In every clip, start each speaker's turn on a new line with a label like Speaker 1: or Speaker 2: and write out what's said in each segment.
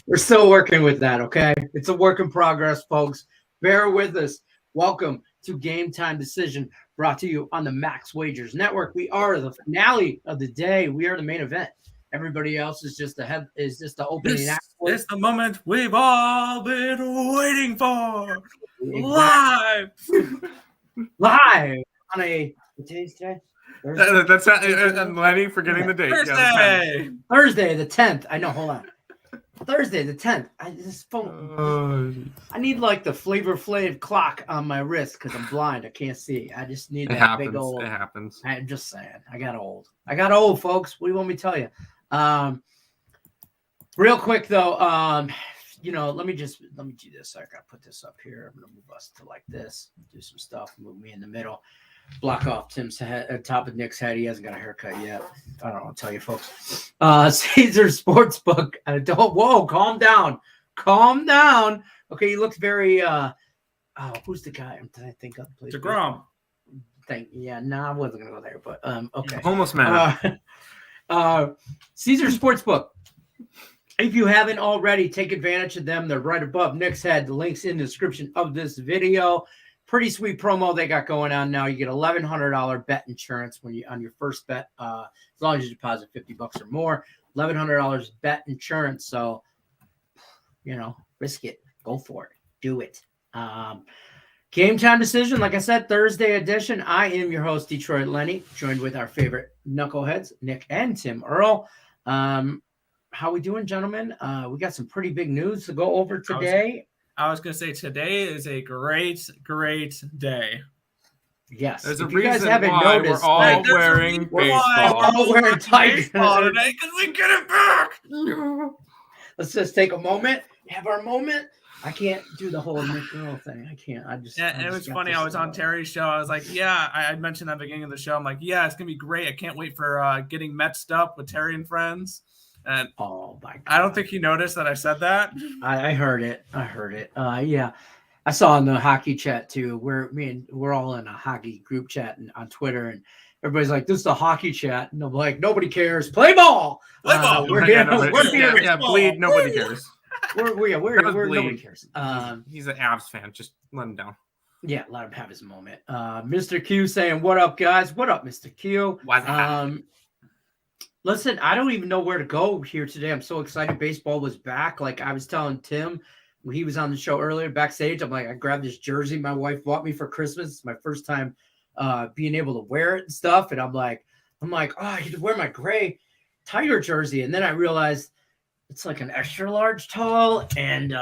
Speaker 1: We're still working with that, okay? It's a work in progress, folks. Bear with us. Welcome to Game Time Decision, brought to you on the Max Wagers Network. We are the finale of the day. We are the main event. Everybody else is just the opening act.
Speaker 2: It's the moment we've all been waiting for.
Speaker 1: Exactly. Live on what day is today?
Speaker 3: That's and Lenny forgetting the date.
Speaker 2: Thursday
Speaker 1: the 10th. I know. Hold on. Thursday the 10th. I need like the Flavor Flav clock on my wrist because I'm blind. I can't see. I just need that big old.
Speaker 3: It happens.
Speaker 1: I'm just saying. I got old, folks. What do you want me to tell you? Real quick though, let me do this. I gotta put this up here. I'm gonna move us to like this. Do some stuff. Move me in the middle. Block off Tim's head, top of Nick's head. He hasn't got a haircut yet. I don't want to tell you, folks. Caesars Sportsbook. Whoa, calm down. Calm down. Okay, he looks very. Who's the guy? I'm trying to think of.
Speaker 2: DeGrom.
Speaker 1: I wasn't gonna go there, but okay.
Speaker 3: Homeless man.
Speaker 1: Caesars Sportsbook. If you haven't already, take advantage of them. They're right above Nick's head. The link's in the description of this video. Pretty sweet promo they got going on now. You get $1,100 bet insurance when you on your first bet, as long as you deposit $50 or more. $1,100 bet insurance. So, risk it. Go for it. Do it. Game Time Decision, like I said, Thursday edition. I am your host, Detroit Lenny, joined with our favorite knuckleheads, Nick and Tim Earl. How we doing, gentlemen? We got some pretty big news to go over today.
Speaker 2: I was going to say today is a great day.
Speaker 1: Yes.
Speaker 3: There's
Speaker 1: if
Speaker 3: a
Speaker 1: you guys
Speaker 3: reason
Speaker 1: haven't
Speaker 3: why
Speaker 1: noticed,
Speaker 3: we're all wearing baseball.
Speaker 1: We're all wearing
Speaker 2: baseball today because we get it back.
Speaker 1: Let's just take a moment. Have our moment. I can't do the whole Nick Earl thing. I can't.
Speaker 2: It was funny. I was on Terry's show. I was like, I mentioned at the beginning of the show. I'm like, it's going to be great. I can't wait for getting Metsed up with Terry and friends. And
Speaker 1: oh my God.
Speaker 2: I don't think he noticed that I said that.
Speaker 1: I heard it. Yeah. I saw in the hockey chat too. We're all in a hockey group chat on Twitter, and everybody's like, "This is the hockey chat," and I'm like, "Nobody cares. Play ball.
Speaker 2: Play ball.
Speaker 1: We're here.
Speaker 3: Bleed. Nobody cares.
Speaker 1: Nobody cares.
Speaker 3: He's an Avs fan. Just let him down.
Speaker 1: Yeah, let him have his moment. Mr. Q saying, "What up, guys? What up, Mr. Q?" Listen, I don't even know where to go here today. I'm so excited. Baseball was back. Like I was telling Tim when he was on the show earlier backstage, I'm like, I grabbed this jersey my wife bought me for Christmas. It's my first time being able to wear it and stuff. And I'm like, oh, I get to wear my gray Tiger jersey. And then I realized it's like an extra large tall, and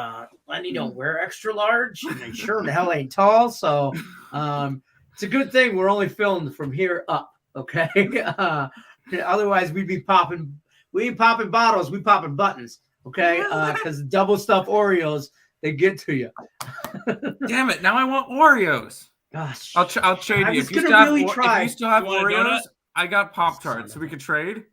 Speaker 1: Lenny don't wear extra large, and they sure the hell ain't tall. So it's a good thing we're only filmed from here up. Okay. Otherwise, we'd be popping. We ain't popping bottles. We popping buttons. Okay, because double stuffed Oreos, they get to you.
Speaker 3: Damn it! Now I want Oreos.
Speaker 1: Gosh,
Speaker 3: I'll trade you. If you still have Oreos, I got Pop-Tarts, so we could trade.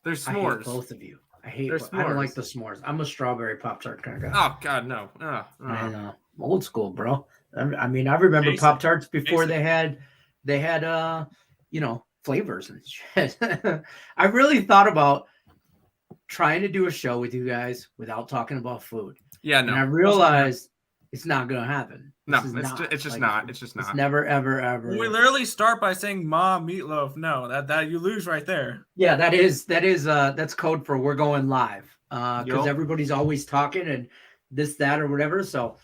Speaker 3: There's s'mores.
Speaker 1: I hate both of you. I don't like the s'mores. I'm a strawberry Pop-Tart kind of guy.
Speaker 3: Oh God, no.
Speaker 1: I know. Old school, bro. I mean, I remember Pop-Tarts before they had flavors and shit. I really thought about trying to do a show with you guys without talking about food.
Speaker 3: Yeah, no.
Speaker 1: And I realized it's not going to happen.
Speaker 3: No, it's just not. It's
Speaker 1: never, ever.
Speaker 2: We literally start by saying "Ma meatloaf." No, that you lose right there.
Speaker 1: Yeah, that's code for we're going live. Because everybody's always talking and this, that, or whatever. So,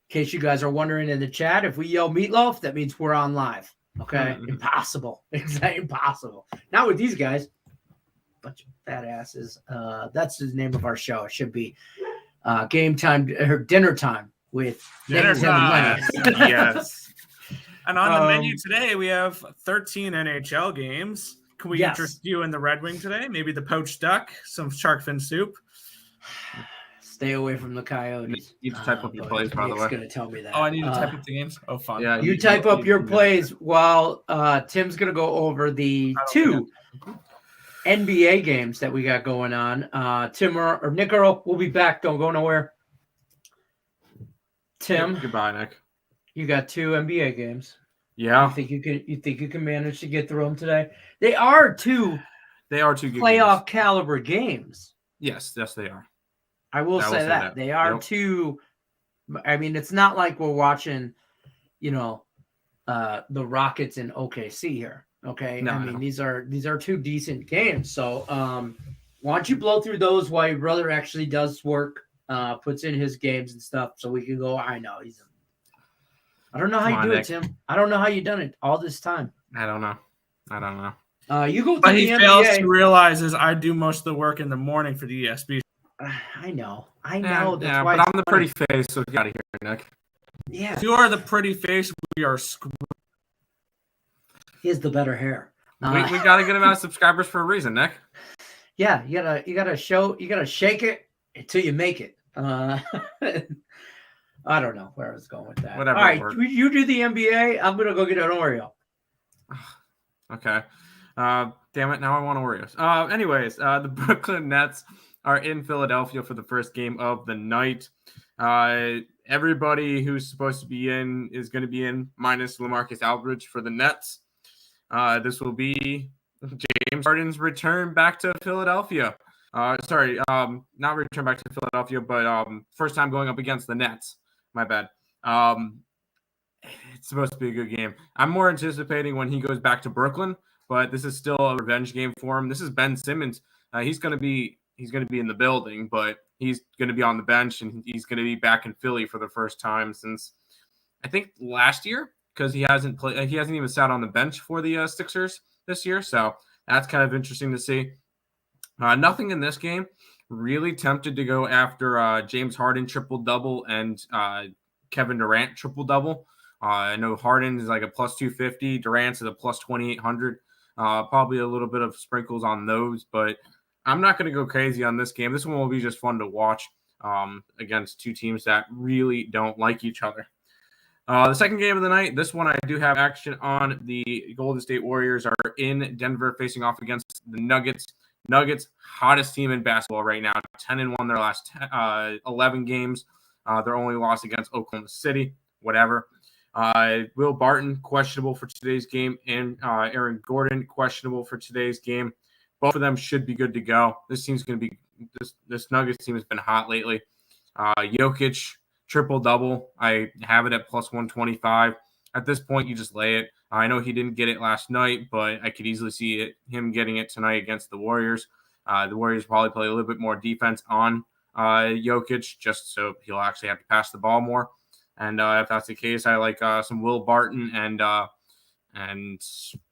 Speaker 1: in case you guys are wondering in the chat, if we yell meatloaf, that means we're on live. Okay, impossible. Exactly, impossible. Not with these guys. Bunch of fat asses. That's the name of our show. It should be game time or dinner time with
Speaker 2: dinner time.
Speaker 3: Yes.
Speaker 2: And on the menu today, we have 13 NHL games. Can we interest you in the Red Wing today? Maybe the poached duck, some shark fin soup.
Speaker 1: Stay away from the Coyotes.
Speaker 3: You need to type up your plays, by the way.
Speaker 1: Nick's going to tell me that.
Speaker 2: Oh, I need to type up the games? Oh, fun.
Speaker 3: Yeah,
Speaker 1: you type up your plays while Tim's going to go over the two NBA games that we got going on. Tim or Nick Earl, we'll be back. Don't go nowhere. Tim.
Speaker 3: Goodbye, Nick.
Speaker 1: You got two NBA games.
Speaker 3: Yeah.
Speaker 1: You think you can manage to get through them today? They are two
Speaker 3: good
Speaker 1: playoff
Speaker 3: games.
Speaker 1: Caliber games.
Speaker 3: Yes, they are.
Speaker 1: I will say that. They are too. I mean, it's not like we're watching, the Rockets in OKC here. Okay,
Speaker 3: no,
Speaker 1: I mean these are two decent games. So, why don't you blow through those while your brother actually does work, puts in his games and stuff, so we can go. I know I don't know how you do it, Tim. I don't know how you done it all this time.
Speaker 3: I don't know.
Speaker 1: You go.
Speaker 2: But he fails to realize is I do most of the work in the morning for the ESB.
Speaker 1: I know.
Speaker 3: That's why. But I'm the pretty face, so get out of here, Nick.
Speaker 1: Yeah.
Speaker 2: If you are the pretty face, we are screwed.
Speaker 1: He has the better hair.
Speaker 3: We got a good amount of subscribers for a reason, Nick.
Speaker 1: Yeah, you gotta shake it until you make it. I don't know where I was going with that.
Speaker 3: Whatever.
Speaker 1: All right, you do the NBA. I'm gonna go get an Oreo.
Speaker 3: Okay. Damn it! Now I want Oreos. Anyways, the Brooklyn Nets are in Philadelphia for the first game of the night. Everybody who's supposed to be in is going to be in, minus LaMarcus Aldridge for the Nets. This will be James Harden's return back to Philadelphia. Not return back to Philadelphia, but first time going up against the Nets. My bad. It's supposed to be a good game. I'm more anticipating when he goes back to Brooklyn, but this is still a revenge game for him. This is Ben Simmons. He's going to be in the building, but he's going to be on the bench, and he's going to be back in Philly for the first time since I think last year, because he hasn't even sat on the bench for the Sixers this year. So that's kind of interesting to see. Nothing in this game. Really tempted to go after James Harden triple-double and Kevin Durant triple-double. I know Harden is like a plus 250. Durant's is a plus 2,800. Probably a little bit of sprinkles on those, but I'm not going to go crazy on this game. This one will be just fun to watch against two teams that really don't like each other. The second game of the night, this one I do have action on. The Golden State Warriors are in Denver facing off against the Nuggets. Nuggets, hottest team in basketball right now, 10-1 their last 11 games. Their only loss against Oklahoma City, whatever. Will Barton, questionable for today's game, and Aaron Gordon, questionable for today's game. Both of them should be good to go. This team's going to be this Nuggets team has been hot lately. Jokic, triple-double. I have it at plus 125. At this point, you just lay it. I know he didn't get it last night, but I could easily see him getting it tonight against the Warriors. The Warriors probably play a little bit more defense on Jokic, just so he'll actually have to pass the ball more. And if that's the case, I like some Will Barton and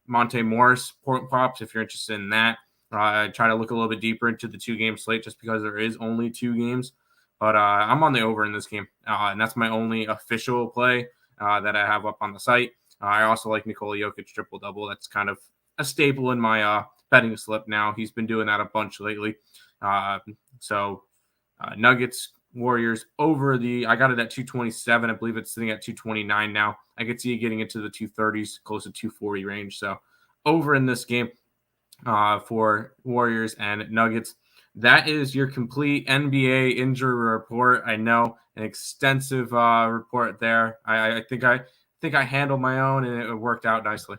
Speaker 3: Monte Morris props if you're interested in that. I try to look a little bit deeper into the two-game slate just because there is only 2 games. But I'm on the over in this game, and that's my only official play that I have up on the site. I also like Nikola Jokic triple-double. That's kind of a staple in my betting slip now. He's been doing that a bunch lately. Nuggets, Warriors over I got it at 227. I believe it's sitting at 229 now. I could see it getting into the 230s, close to 240 range. So over in this game for Warriors and Nuggets. That is your complete NBA injury report. I know an extensive report there. I think I handled my own and it worked out nicely.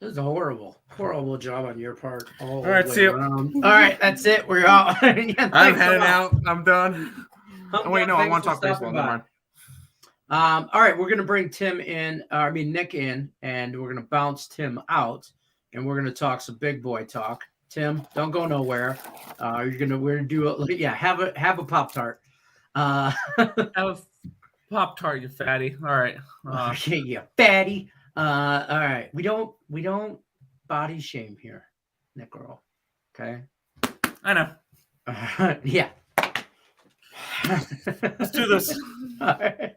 Speaker 1: This is a horrible job on your part.
Speaker 2: All right, see you.
Speaker 1: All right, that's it. We're out.
Speaker 3: I'm heading out. I'm done. I want to talk baseball. Never mind.
Speaker 1: All right, we're gonna bring Nick in, and we're gonna bounce Tim out, and we're gonna talk some big boy talk. Tim, don't go nowhere. We're gonna do have a Pop-Tart.
Speaker 2: Have a Pop-Tart, you fatty. All right.
Speaker 1: Okay, you fatty. All right. We don't body shame here, Nick Earl. Okay.
Speaker 2: I know.
Speaker 1: Yeah.
Speaker 2: Let's do this.
Speaker 1: Right.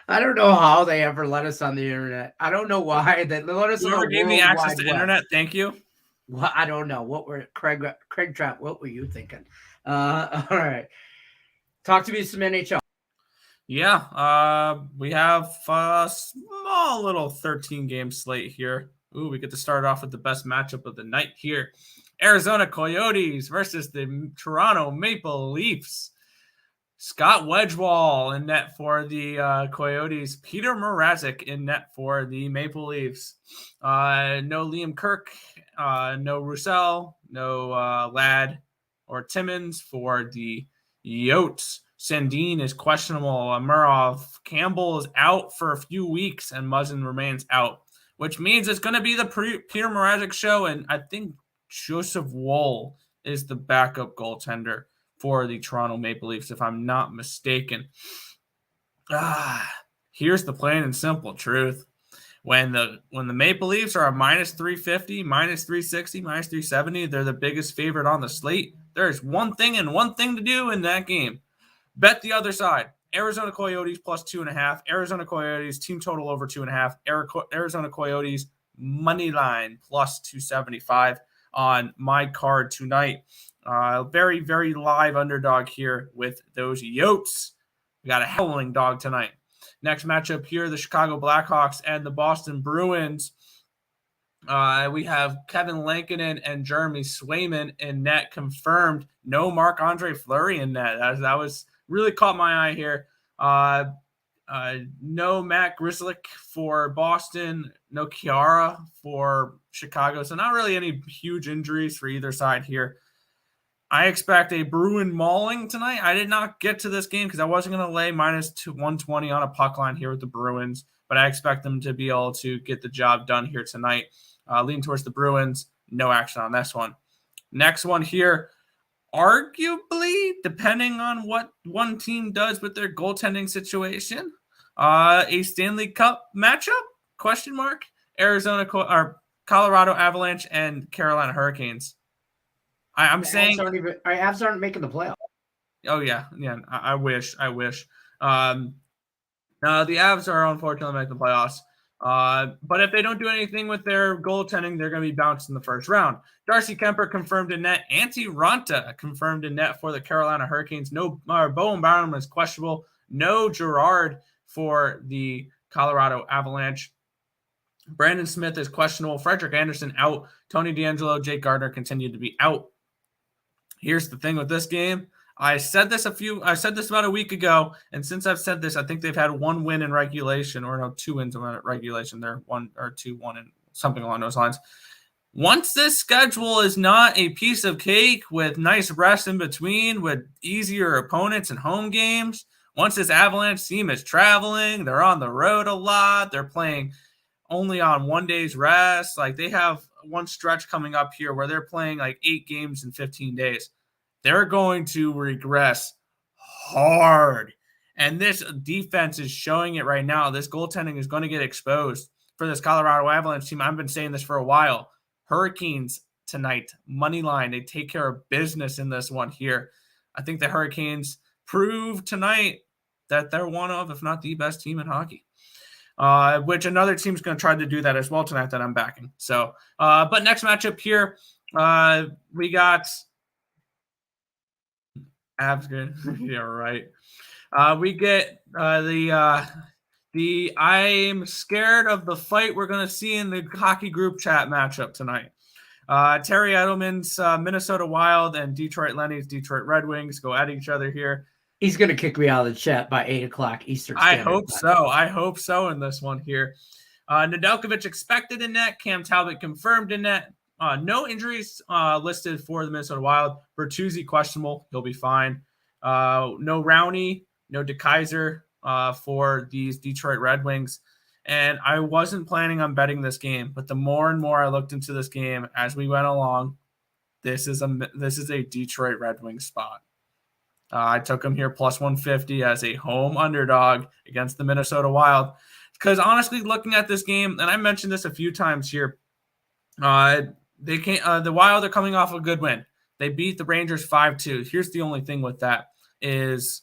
Speaker 1: I don't know how they ever let us on the internet. I don't know why they let us.
Speaker 2: Whoever gave me access to internet, thank you.
Speaker 1: Well, I don't know. Craig Trapp, what were you thinking? All right. Talk to me some NHL.
Speaker 2: Yeah, we have a small little 13-game slate here. Ooh, we get to start off with the best matchup of the night here. Arizona Coyotes versus the Toronto Maple Leafs. Scott Wedgewall in net for the Coyotes. Peter Mrazek in net for the Maple Leafs. No Liam Kirk, no Roussel, no Ladd or Timmins for the Yotes. Sandin is questionable. Murov. Campbell is out for a few weeks, and Muzzin remains out, which means it's going to be the Peter Mrazek show, and I think Joseph Woll is the backup goaltender for the Toronto Maple Leafs, if I'm not mistaken. Here's the plain and simple truth. When the Maple Leafs are a minus 350, minus 360, minus 370, they're the biggest favorite on the slate. There's one thing to do in that game. Bet the other side. Arizona Coyotes plus 2.5. Arizona Coyotes team total over 2.5. Arizona Coyotes money line plus 275 on my card tonight. Very, very live underdog here with those Yotes. We got a howling dog tonight. Next matchup here, the Chicago Blackhawks and the Boston Bruins. We have Kevin Lankinen and Jeremy Swayman in net confirmed. No Marc-Andre Fleury in net. That was really caught my eye here. No Matt Grzelcyk for Boston. No Chiara for Chicago. So not really any huge injuries for either side here. I expect a Bruin mauling tonight. I did not get to this game because I wasn't going to lay minus 120 on a puck line here with the Bruins, but I expect them to be able to get the job done here tonight. Lean towards the Bruins. No action on this one. Next one here, arguably, depending on what one team does with their goaltending situation, a Stanley Cup matchup? Question mark. Colorado Avalanche and Carolina Hurricanes. I'm saying
Speaker 1: Avs aren't making the playoffs.
Speaker 2: Oh yeah. I wish. The Avs are unfortunately making the playoffs. But if they don't do anything with their goaltending, they're going to be bounced in the first round. Darcy Kemper confirmed in net. Antti Ranta confirmed in net for the Carolina Hurricanes. No, Bowen Byram is questionable. No Gerard for the Colorado Avalanche. Brandon Smith is questionable. Frederick Anderson out. Tony DeAngelo, Jake Gardner continued to be out. Here's the thing with this game. I said this about a week ago, and since I've said this, I think they've had one win in regulation, or no, 2 wins in regulation. They're 1 or 2-1 and something along those lines. Once this schedule is not a piece of cake with nice rest in between, with easier opponents and home games, once this Avalanche team is traveling, they're on the road a lot, they're playing only on 1 day's rest. Like, they have one stretch coming up here where they're playing like 8 games in 15 days. They're going to regress hard. And this defense is showing it right now. This goaltending is going to get exposed for this Colorado Avalanche team. I've been saying this for a while. Hurricanes tonight, money line. They take care of business in this one here. I think the Hurricanes prove tonight that they're one of, if not the best team in hockey. Which another team's going to try to do that as well tonight that I'm backing. So, but next matchup here, we got Avs good. Yeah, right. We get the I'm scared of the fight we're going to see in the hockey group chat matchup tonight. Terry Edelman's Minnesota Wild and Detroit Lenny's Detroit Red Wings go at each other here.
Speaker 1: He's going to kick me out of the chat by 8 o'clock Eastern Standard Time.
Speaker 2: I hope so in this one here. Nedeljkovic expected in net. Cam Talbot confirmed in net. No injuries listed for the Minnesota Wild. Bertuzzi questionable. He'll be fine. No Rowney. No DeKaiser for these Detroit Red Wings. And I wasn't planning on betting this game, but the more and more I looked into this game as we went along, this is a Detroit Red Wings spot. I took them here plus 150 as a home underdog against the Minnesota Wild. Because honestly, looking at this game, and I mentioned this a few times here, the Wild are coming off a good win. They beat the Rangers 5-2. Here's the only thing with that is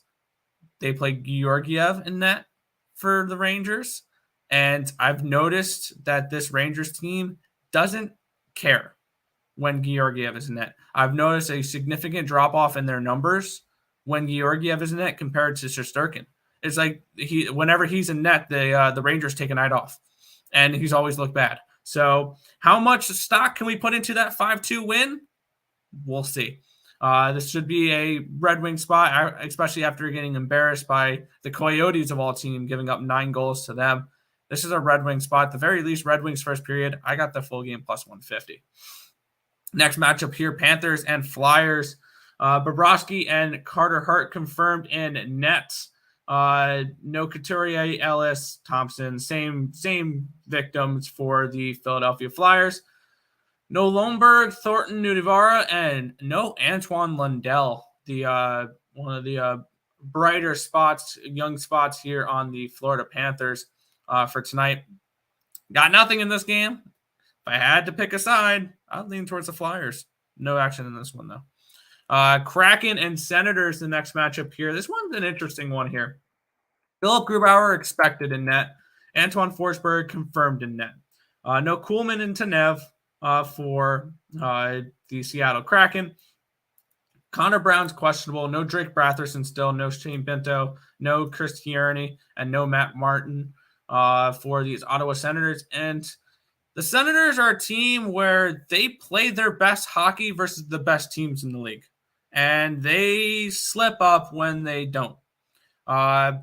Speaker 2: they play Georgiev in net for the Rangers. And I've noticed that this Rangers team doesn't care when Georgiev is in net. I've noticed a significant drop-off in their numbers when Georgiev is in net compared to Shesterkin. It's like whenever he's in net, the Rangers take a night off, and he's always looked bad. So how much stock can we put into that 5-2 win? We'll see. This should be a Red Wing spot, especially after getting embarrassed by the Coyotes of all team, giving up 9 goals to them. This is a Red Wing spot. At the very least, Red Wings first period. I got the full game plus 150. Next matchup here, Panthers and Flyers. Bobrovsky and Carter Hart confirmed in nets. No Couturier, Ellis, Thompson, same victims for the Philadelphia Flyers. No Lomberg, Thornton, Nudivara, and no Antoine Lundell, the one of the brighter spots, young spots here on the Florida Panthers for tonight. Got nothing in this game. If I had to pick a side, I'd lean towards the Flyers. No action in this one, though. Kraken and Senators, the next matchup here. This one's an interesting one here. Philip Grubauer expected in net. Antoine Forsberg confirmed in net. No Kuhlman and Tanev for the Seattle Kraken. Connor Brown's questionable. No Drake Batherson still. No Shane Bento. No Chris Tierney. And no Matt Martin for these Ottawa Senators. And the Senators are a team where they play their best hockey versus the best teams in the league. And they slip up when they don't.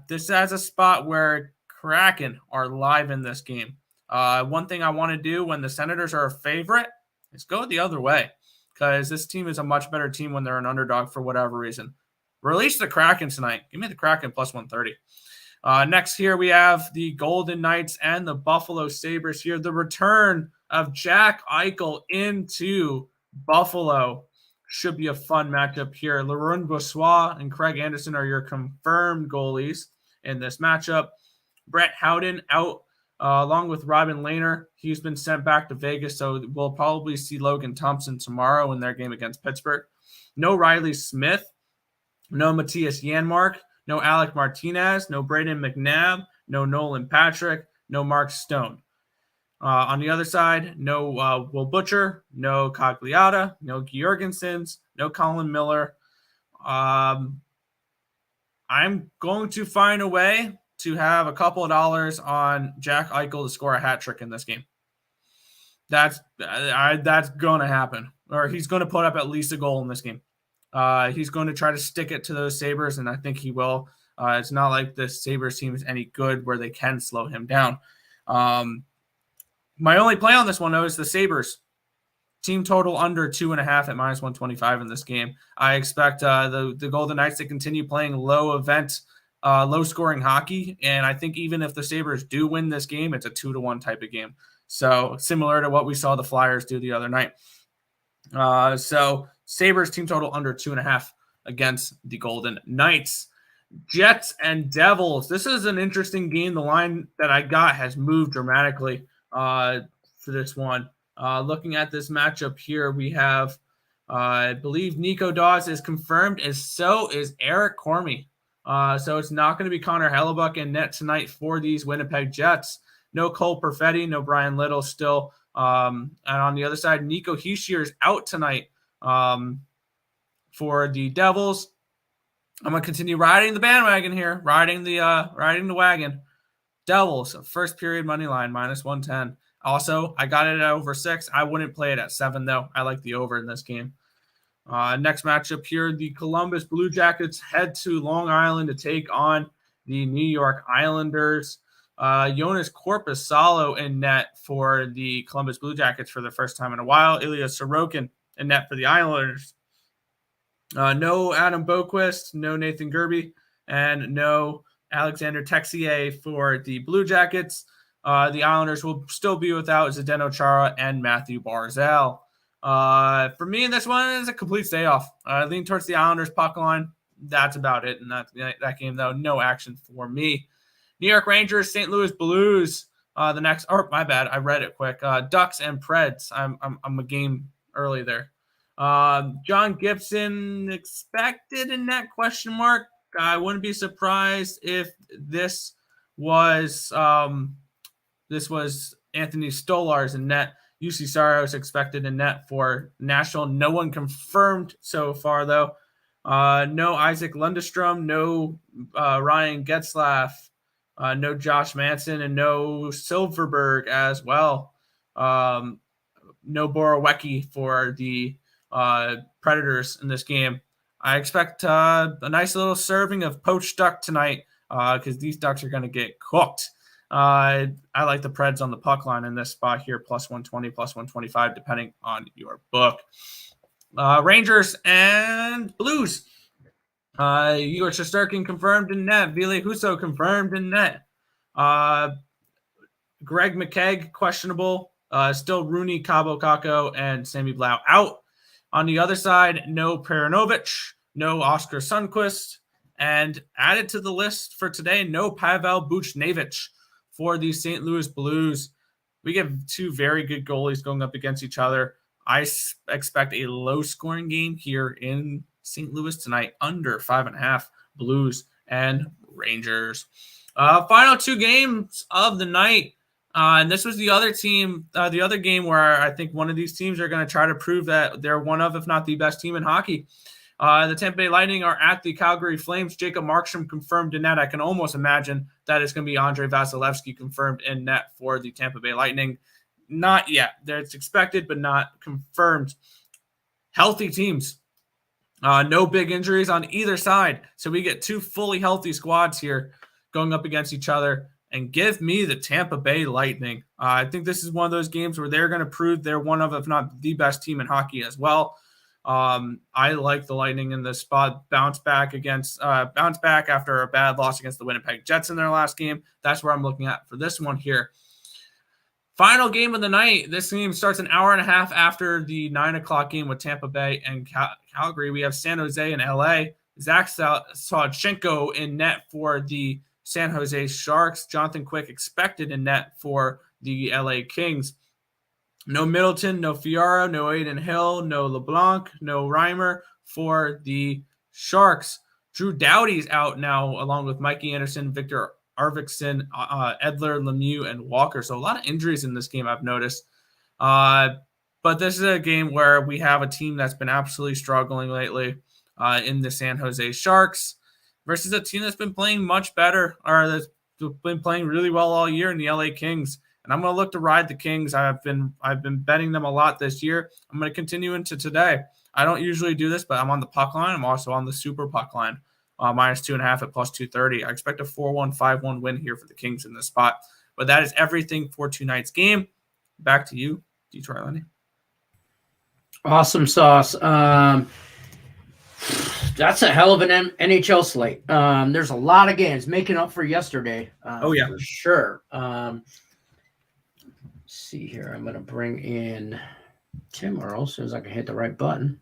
Speaker 2: This has a spot where Kraken are live in this game. One thing I want to do when the Senators are a favorite is go the other way, because this team is a much better team when they're an underdog for whatever reason. Release the Kraken tonight. Give me the Kraken plus 130. Next here we have the Golden Knights and the Buffalo Sabres here. The return of Jack Eichel into Buffalo should be a fun matchup here. Laurent Brossoit and Craig Anderson are your confirmed goalies in this matchup. Brett Howden out along with Robin Lehner. He's been sent back to Vegas, so we'll probably see Logan Thompson tomorrow in their game against Pittsburgh. No Riley Smith. No Matthias Janmark. No Alec Martinez. No Braden McNabb. No Nolan Patrick. No Mark Stone. On the other side, no Will Butcher. No Cogliata. No Georgensons. No Colin Miller. I'm going to find a way to have a couple of dollars on Jack Eichel to score a hat trick in this game. That's going to happen. Or he's going to put up at least a goal in this game. He's going to try to stick it to those Sabres, and I think he will. It's not like the Sabres team is any good where they can slow him down. My only play on this one, though, is the Sabres. Team total under 2.5 at minus 125 in this game. I expect the Golden Knights to continue playing low-scoring hockey, and I think even if the Sabres do win this game, it's a 2-1 type of game. So similar to what we saw the Flyers do the other night. So Sabres team total under 2.5 against the Golden Knights. Jets and Devils. This is an interesting game. The line that I got has moved dramatically for this one. Looking at this matchup here, we have, I believe Nico Dawes is confirmed, as so is Eric Cormy. So it's not going to be Connor Hellebuck in net tonight for these Winnipeg Jets. No Cole Perfetti, no Brian Little still. And on the other side, Nico Hischier is out tonight for the Devils. I'm going to continue riding the bandwagon here, riding the wagon. Devils, first period money line, minus 110. Also, I got it at over 6. I wouldn't play it at 7, though. I like the over in this game. Next matchup here, the Columbus Blue Jackets head to Long Island to take on the New York Islanders. Jonas Korpisalo in net for the Columbus Blue Jackets for the first time in a while. Ilya Sorokin in net for the Islanders. No Adam Boquist, no Nathan Gerby, and no Alexander Texier for the Blue Jackets. The Islanders will still be without Zdeno Chara and Matthew Barzal. For me in this one, is a complete stay off. I lean towards the Islanders puck line. That's about it in that game, though. No action for me. New York Rangers, St. Louis Blues. The next, or my bad, I read it quick. Ducks and Preds. I'm a game early there. John Gibson expected in that question mark. I wouldn't be surprised if this was Anthony Stolarz in net. UC Saros expected in net for Nashville. No one confirmed so far, though. No Isaac Lundestrom, no Ryan Getzlaff, no Josh Manson, and no Silverberg as well. No Borowiecki for the Predators in this game. I expect a nice little serving of poached duck tonight because these Ducks are going to get cooked. I like the Preds on the puck line in this spot here, plus 120, plus 125, depending on your book. Rangers and Blues. Igor Shesterkin confirmed in net. Ville Husso confirmed in net. Greg McKegg, questionable. Still Rooney, Cabo Kako, and Sammy Blau out. On the other side, no Perunovic, no Oscar Sundqvist, and added to the list for today, no Pavel Buchnevich for the St. Louis Blues. We get two very good goalies going up against each other. I expect a low-scoring game here in St. Louis tonight, under 5.5, Blues and Rangers. Final two games of the night. And this was the other team, the other game where I think one of these teams are going to try to prove that they're one of, if not the best team in hockey. The Tampa Bay Lightning are at the Calgary Flames. Jacob Markstrom confirmed in net. I can almost imagine that it's going to be Andrei Vasilevsky confirmed in net for the Tampa Bay Lightning. Not yet. It's expected, but not confirmed. Healthy teams. No big injuries on either side. So we get two fully healthy squads here going up against each other. And give me the Tampa Bay Lightning. I think this is one of those games where they're going to prove they're one of, if not the best team in hockey as well. I like the Lightning in this spot. Bounce back after a bad loss against the Winnipeg Jets in their last game. That's where I'm looking at for this one here. Final game of the night. This game starts an hour and a half after the 9 o'clock game with Tampa Bay and Calgary. We have San Jose and LA. Zach Sawchenko in net for the San Jose Sharks. Jonathan Quick expected in net for the LA Kings. No Middleton, no Fiara, no Aiden Hill, no LeBlanc, no Reimer for the Sharks. Drew Doughty's out now, along with Mikey Anderson, Victor Arvidsson, Edler, Lemieux, and Walker. So a lot of injuries in this game, I've noticed. But this is a game where we have a team that's been absolutely struggling lately in the San Jose Sharks versus a team that's been playing much better, or that's been playing really well all year in the LA Kings. And I'm going to look to ride the Kings. I've been betting them a lot this year. I'm going to continue into today. I don't usually do this, but I'm on the puck line. I'm also on the super puck line, minus 2.5 at plus 230. I expect a 4-1, 5-1 win here for the Kings in this spot. But that is everything for tonight's game. Back to you, Detroit Lenny.
Speaker 1: Awesome sauce. That's a hell of an NHL slate. There's a lot of games making up for yesterday. For sure. Let's see here. I'm going to bring in Tim Earl as soon as I can hit the right button.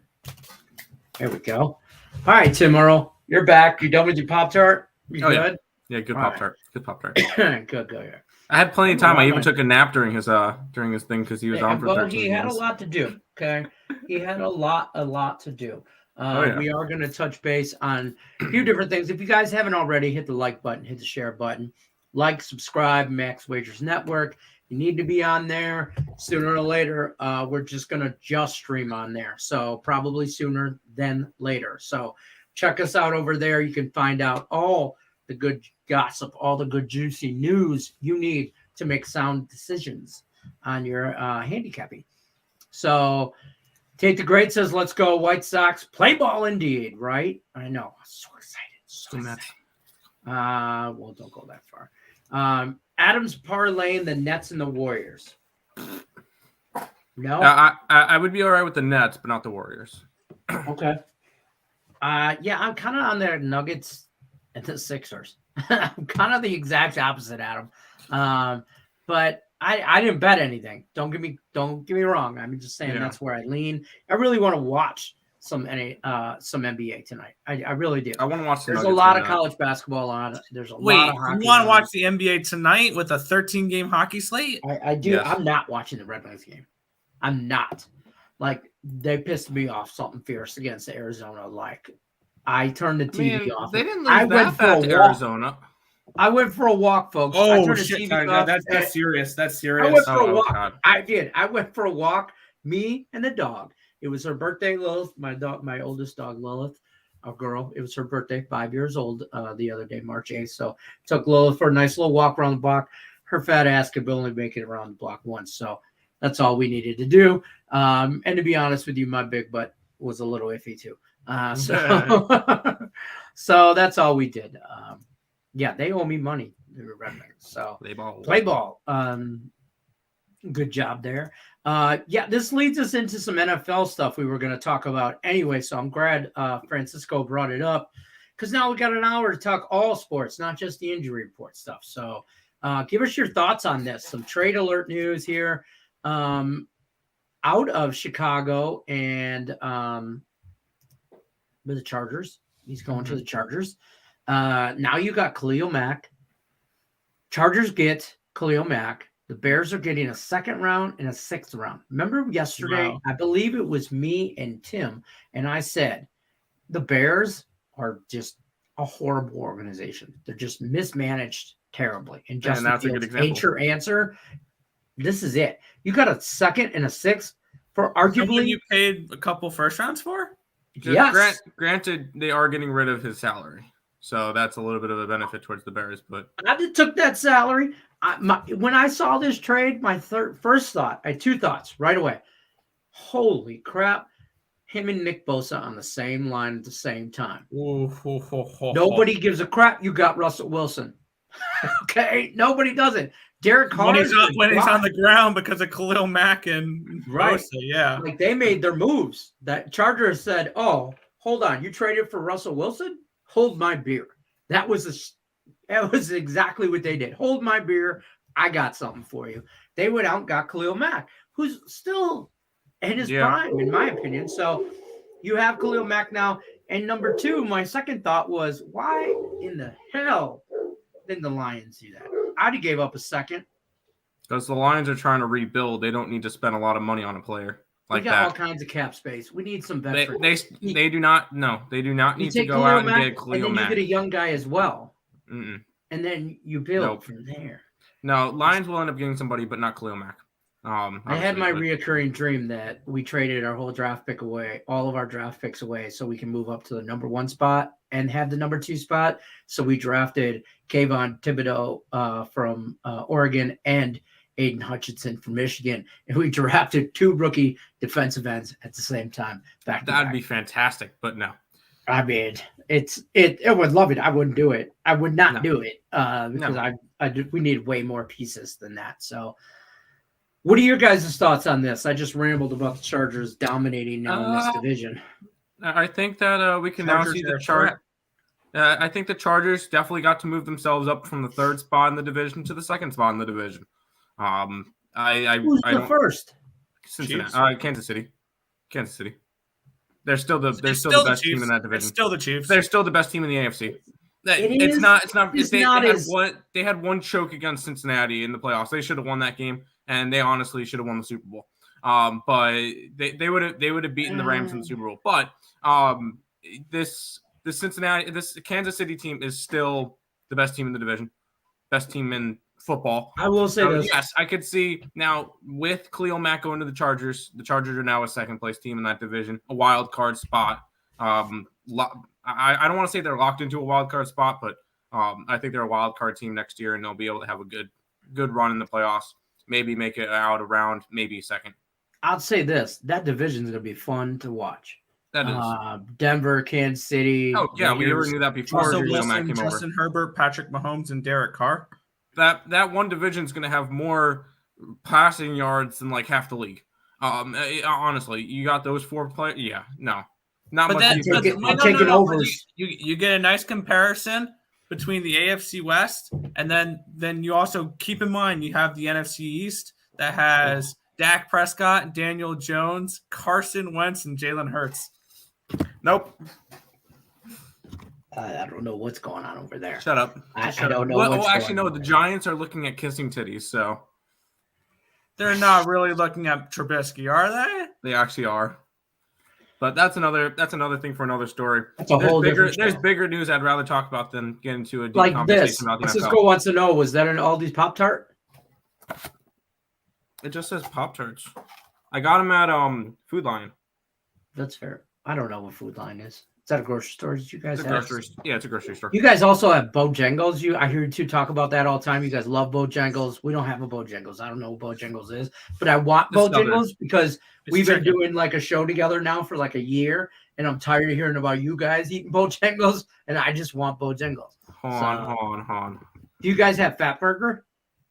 Speaker 1: There we go. All right, Tim Earl, you're back. You done with your Pop-Tart? You good?
Speaker 3: Yeah, good Pop-Tart. Right. Good Pop-Tart.
Speaker 1: Good. Yeah.
Speaker 3: I had plenty of time. I even took a nap during his thing because he was on for 13
Speaker 1: he had a lot to do. Okay, he had a lot to do. We are going to touch base on a few different things. If you guys haven't already, hit the like button, hit the share button, like, subscribe, Max Wagers Network. You need to be on there sooner or later. We're just going to stream on there. So probably sooner than later. So check us out over there. You can find out all the good gossip, all the good juicy news you need to make sound decisions on your handicapping. So Tate the Great says, let's go White Sox. Play ball indeed, right? I know. I'm so excited. Well, don't go that far. Adams parlaying the Nets and the Warriors. No?
Speaker 3: I would be all right with the Nets, but not the Warriors.
Speaker 1: Okay. Yeah, I'm kind of on the Nuggets and the Sixers. I'm kind of the exact opposite, Adam. But I didn't bet anything. Don't get me wrong. I'm just saying that's where I lean. I really want to watch some NBA tonight. I really do.
Speaker 3: I want to watch.
Speaker 1: There's a lot of college basketball on. There's a lot of hockey.
Speaker 2: You want to watch the NBA tonight with a 13-game hockey slate?
Speaker 1: I do. Yes. I'm not watching the Red Wings game. I'm not. Like, they pissed me off something fierce against Arizona. Like, I turned the TV off.
Speaker 3: They didn't lose that bad to Arizona.
Speaker 1: I went for a walk, folks.
Speaker 2: Oh, shit. That's serious. That's serious.
Speaker 1: I went for a walk. God. I did. I went for a walk, me and the dog. It was her birthday, Lilith, my oldest dog, Lilith, a girl. It was her birthday, 5 years old, the other day, March 8th. So took Lilith for a nice little walk around the block. Her fat ass could only make it around the block once. So that's all we needed to do. And to be honest with you, my big butt was a little iffy too. So that's all we did. Yeah, they owe me money. The Red Wings. So play ball. Good job there. Yeah, this leads us into some NFL stuff we were going to talk about anyway. So I'm glad Francisco brought it up, because now we got an hour to talk all sports, not just the injury report stuff. So give us your thoughts on this. Some trade alert news here out of Chicago and with the Chargers. He's going to the Chargers. Now you got Khalil Mack. Chargers get Khalil Mack. The Bears are getting a 2nd round and a 6th round. Remember yesterday,
Speaker 2: Wow.
Speaker 1: I believe it was me and Tim, and I said the Bears are just a horrible organization. They're just mismanaged terribly. And Justin
Speaker 3: that's a good
Speaker 1: Fields
Speaker 3: example.
Speaker 1: ain't your answer. This is it. You got a 2nd and a 6th for arguably.
Speaker 2: Someone you paid a couple first rounds for?
Speaker 1: Yes.
Speaker 3: Granted, they are getting rid of his salary. So that's a little bit of a benefit towards the Bears. But
Speaker 1: I just took that salary. When I saw this trade, my first thought, I had 2 thoughts right away. Holy crap. Him and Nick Bosa on the same line at the same time. Nobody gives a crap. You got Russell Wilson. Okay? Nobody does it. Derek Carr.
Speaker 2: When he's on the ground because of Khalil Mack and
Speaker 1: Right.
Speaker 2: Bosa, yeah.
Speaker 1: Like they made their moves. That Chargers said, oh, hold on. You traded for Russell Wilson? Hold my beer. That was exactly what they did. Hold my beer. I got something for you. They went out and got Khalil Mack, who's still in his prime, in my opinion. So you have Khalil Mack now. And number 2, my second thought was, why in the hell didn't the Lions do that? I'd have gave up a 2nd.
Speaker 3: Because the Lions are trying to rebuild. They don't need to spend a lot of money on a player like
Speaker 1: we got
Speaker 3: that.
Speaker 1: all kinds of cap space. We need some veterans.
Speaker 3: They do not. No, they do not need to go out and get Khalil
Speaker 1: and then
Speaker 3: Mack.
Speaker 1: you get a young guy as well.
Speaker 3: Mm-mm.
Speaker 1: And then you build from there.
Speaker 3: No, Lions will end up getting somebody, but not Khalil Mack.
Speaker 1: I had my reoccurring dream that we traded our whole draft pick away, all of our draft picks away, so we can move up to the number 1 spot and have the number 2 spot. So we drafted Kayvon Thibodeau from Oregon and Aiden Hutchinson from Michigan, and we drafted 2 rookie defensive ends at the same time.
Speaker 3: That'd be fantastic, but no.
Speaker 1: I mean, it would love it. I wouldn't do it. I would not do it because we need way more pieces than that. So, what are your guys' thoughts on this? I just rambled about the Chargers dominating now in this division.
Speaker 3: I think that we can now see the chart. I think the Chargers definitely got to move themselves up from the 3rd spot in the division to the 2nd spot in the division.
Speaker 1: Who's the first?
Speaker 3: Cincinnati, Kansas City. They're still the best team in that division.
Speaker 2: It's still the Chiefs.
Speaker 3: They're still the best team in the AFC. They had one choke against Cincinnati in the playoffs. They should have won that game, and they honestly should have won the Super Bowl. But they would have beaten the Rams in the Super Bowl. But this Kansas City team is still the best team in the division, best team in football.
Speaker 1: I will say this.
Speaker 3: Yes, I could see now with Khalil Mack going to the Chargers are now a 2nd place team in that division, a wild card spot. I don't want to say they're locked into a wild card spot, but I think they're a wild card team next year, and they'll be able to have a good run in the playoffs. Maybe make it out around maybe 2nd.
Speaker 1: I'll say this: that division is going to be fun to watch.
Speaker 3: That is
Speaker 1: Denver, Kansas City.
Speaker 3: Oh yeah, we already knew that before.
Speaker 2: Russell Wilson, Justin Herbert, Patrick Mahomes, and Derek Carr.
Speaker 3: That one division is going to have more passing yards than like half the league. Honestly, you got those 4 players. Yeah, no, not
Speaker 2: but
Speaker 3: much.
Speaker 1: I'm taking overs.
Speaker 2: You get a nice comparison between the AFC West, and then you also keep in mind you have the NFC East that has Dak Prescott, Daniel Jones, Carson Wentz, and Jalen Hurts.
Speaker 3: Nope.
Speaker 1: I don't know what's going on over there.
Speaker 3: Shut up.
Speaker 1: I don't know.
Speaker 3: Well, actually, no. The Giants are looking at kissing titties, so
Speaker 2: they're not really looking at Trubisky, are they?
Speaker 3: They actually are. But that's another thing for another story.
Speaker 1: That's a whole different
Speaker 3: There's
Speaker 1: show.
Speaker 3: bigger news I'd rather talk about than get into a deep
Speaker 1: Like
Speaker 3: conversation
Speaker 1: this.
Speaker 3: about the NFL.
Speaker 1: Cisco wants to know: was that an Aldi's Pop-Tart?
Speaker 3: It just says Pop-Tarts. I got them at Food Lion.
Speaker 1: That's fair. I don't know what Food Line is. Is that a grocery store? Did you guys
Speaker 3: It's a
Speaker 1: have?
Speaker 3: grocery. Yeah, it's a grocery store.
Speaker 1: You guys also have Bojangles. I hear you two talk about that all the time. You guys love Bojangles. We don't have a Bojangles. I don't know what Bojangles is, but I want
Speaker 3: It's Southern.
Speaker 1: Bojangles because
Speaker 2: It's
Speaker 1: we've been
Speaker 2: chicken.
Speaker 1: doing like a show together now for like a year, and I'm tired of hearing about you guys eating Bojangles, and I just want Bojangles.
Speaker 3: Hold on.
Speaker 1: Do you guys have Fat Burger?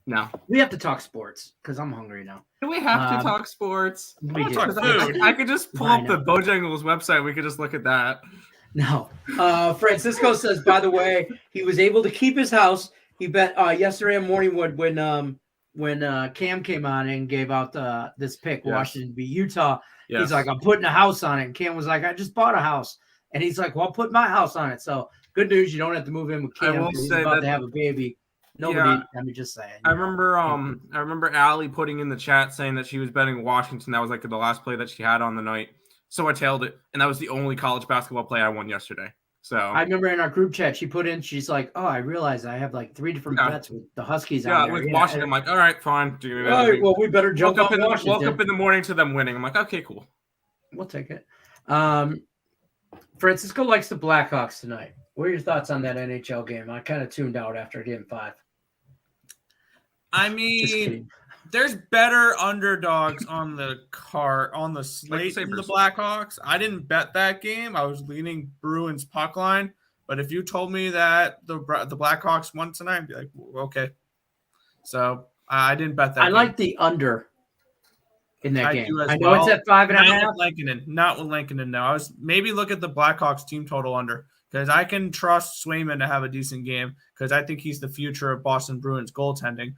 Speaker 3: No.
Speaker 1: We have to talk sports because I'm hungry now.
Speaker 3: Do we have to talk sports?
Speaker 1: We do.
Speaker 2: talk food.
Speaker 3: I could just pull
Speaker 1: I
Speaker 3: up the
Speaker 1: know.
Speaker 3: Bojangles website. We could just look at that.
Speaker 1: No. Francisco says, by the way, he was able to keep his house. He bet yesterday morning when Cam came on and gave out this pick,
Speaker 3: Yes.
Speaker 1: Washington beat Utah.
Speaker 3: Yes.
Speaker 1: He's like, I'm putting a house on it. And Cam was like, I just bought a house. And he's like, well, I'll put my house on it. So good news. You don't have to move in with
Speaker 3: I
Speaker 1: Cam.
Speaker 3: will
Speaker 1: 'Cause he's
Speaker 3: say
Speaker 1: about
Speaker 3: that-
Speaker 1: to have a baby. Nobody,
Speaker 3: Yeah.
Speaker 1: I mean, just saying.
Speaker 3: I remember Allie putting in the chat saying that she was betting Washington. That was like the last play that she had on the night. So I tailed it, and that was the only college basketball play I won yesterday. So
Speaker 1: I remember in our group chat, she put in, she's like, oh, I realized I have like 3 different
Speaker 3: Yeah.
Speaker 1: bets with the Huskies
Speaker 3: yeah,
Speaker 1: on there.
Speaker 3: with Washington, I'm like, all right, fine.
Speaker 1: All right, well, we better jump
Speaker 3: woke up,
Speaker 1: on Washington.
Speaker 3: woke up in the morning to them winning. I'm like, okay, cool.
Speaker 1: We'll take it. Francisco likes the Blackhawks tonight. What are your thoughts on that NHL game? I kind of tuned out after game 5.
Speaker 2: I
Speaker 1: Just
Speaker 2: mean,
Speaker 1: kidding.
Speaker 2: there's better underdogs on the slate than the
Speaker 3: Sabres.
Speaker 2: Blackhawks. I didn't bet that game. I was leaning Bruins puck line. But if you told me that the Blackhawks won tonight, I'd be like, okay. So I didn't bet that.
Speaker 1: I
Speaker 2: game.
Speaker 1: like the under in that
Speaker 2: I
Speaker 1: game.
Speaker 2: do as
Speaker 1: I know
Speaker 2: well.
Speaker 1: it's at 5.5.
Speaker 2: Not with Lankinen. No, I was maybe look at the Blackhawks team total under because I can trust Swayman to have a decent game because I think he's the future of Boston Bruins goaltending.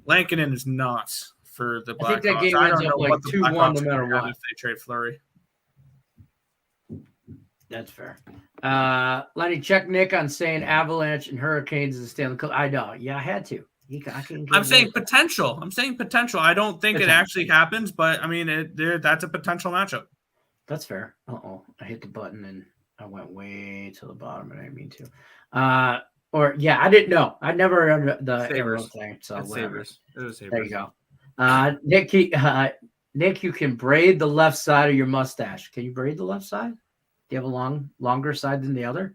Speaker 2: Lankinen is not for the Blackhawks.
Speaker 1: I think that game ends up like 2-1 no matter what.
Speaker 2: If they trade Fleury.
Speaker 1: That's fair. Lenny, check Nick on saying Avalanche and Hurricanes is the Stanley Cup. I know. Yeah, I had to.
Speaker 2: I'm saying potential. I don't think it actually happens, but I mean, that's a potential matchup.
Speaker 1: That's fair. Uh-oh. I hit the button and I went way to the bottom and I didn't mean to. I didn't know. I never heard the arrow thing. So
Speaker 3: It's
Speaker 1: whatever.
Speaker 3: Sabres. It was Sabres.
Speaker 1: There you go. Nick, you can braid the left side of your mustache. Can you braid the left side? Do you have a longer side than the other?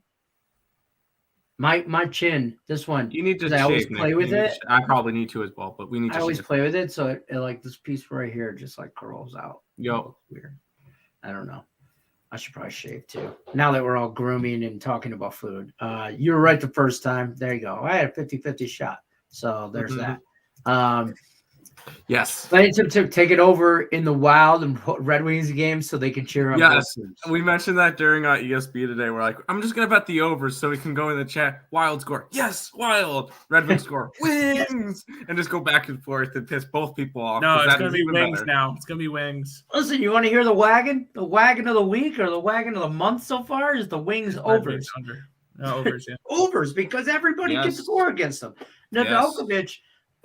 Speaker 1: My chin, this one.
Speaker 3: You need to
Speaker 1: I always
Speaker 3: shave,
Speaker 1: play
Speaker 3: Nick.
Speaker 1: with
Speaker 3: You need
Speaker 1: it.
Speaker 3: to- I probably need to as well, but we need to
Speaker 1: I always
Speaker 3: shave.
Speaker 1: play with it, so it like this piece right here just like curls out.
Speaker 3: Yo.
Speaker 1: Weird. I don't know. I should probably shave too. Now that we're all grooming and talking about food. You were right the first time. There you go. I had a 50-50 shot. So there's
Speaker 3: Mhm.
Speaker 1: that.
Speaker 3: Yes.
Speaker 1: Planning to take it over in the Wild and put Red Wings games so they can cheer on both
Speaker 3: Yes.
Speaker 1: teams.
Speaker 3: We mentioned that during ESB today. We're like, I'm just going to bet the overs so we can go in the chat. Wild score. Yes, Wild. Red Wings score. Wings. And just go back and forth and piss both people off.
Speaker 2: No,
Speaker 3: 'cause
Speaker 2: it's
Speaker 3: that
Speaker 2: going
Speaker 3: is
Speaker 2: to be
Speaker 3: even
Speaker 2: Wings
Speaker 3: better.
Speaker 2: now. It's going to be Wings.
Speaker 1: Listen, you want to hear the wagon? The wagon of the week or the wagon of the month so far is the Wings overs.
Speaker 2: Under. No, overs, yeah.
Speaker 1: Overs because everybody can
Speaker 3: Yes.
Speaker 1: score against them.
Speaker 3: Yes.
Speaker 1: Nedeljkovic,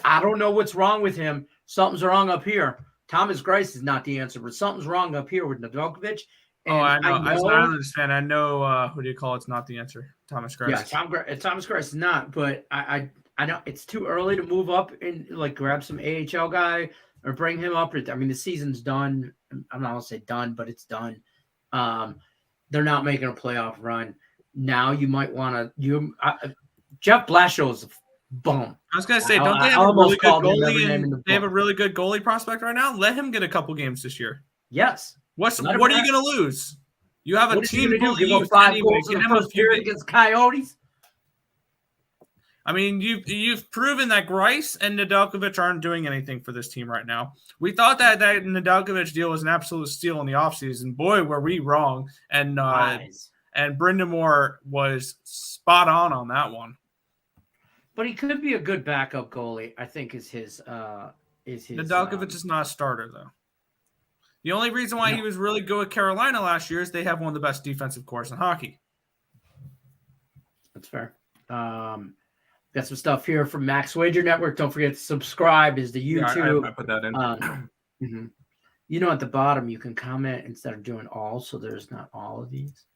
Speaker 1: I don't know what's wrong with him. Something's wrong up here. Thomas Grice is not the answer, but something's wrong up here with Nedeljkovic.
Speaker 2: I know. As an Islanders fan, I know who do you call it's not the answer. Thomas Grice.
Speaker 1: Yeah, Thomas Grice is not, but I know it's too early to move up and like grab some AHL guy or bring him up. I mean, the season's done. I'm not gonna say done, but it's done. They're not making a playoff run. Now you might want to Jeff Blashill is a bum.
Speaker 2: I was gonna say, don't they have a really good goalie? They have a really good goalie prospect right now. Let him get a couple games this year.
Speaker 1: Yes.
Speaker 2: What are you going to lose? You have a
Speaker 1: What is he
Speaker 2: team
Speaker 1: gonna do?
Speaker 2: full of
Speaker 1: Give up
Speaker 2: youth
Speaker 1: 5
Speaker 2: anyway.
Speaker 1: goals in
Speaker 2: Get
Speaker 1: the
Speaker 2: him a
Speaker 1: first
Speaker 2: few
Speaker 1: period against Coyotes?
Speaker 2: I mean, you've proven that Grice and Nedeljkovic aren't doing anything for this team right now. We thought that Nedeljkovic deal was an absolute steal in the offseason. Boy, were we wrong. And Brindamore was spot on that one.
Speaker 1: But he could be a good backup goalie, I think is his
Speaker 2: Nedeljkovic is not a starter, though. The only reason why he was really good with Carolina last year is they have one of the best defensive cores in hockey.
Speaker 1: That's fair. Got some stuff here from Max Wager Network. Don't forget to subscribe. Is the YouTube.
Speaker 3: I put that in.
Speaker 1: You know, at the bottom you can comment instead of doing all, so there's not all of these.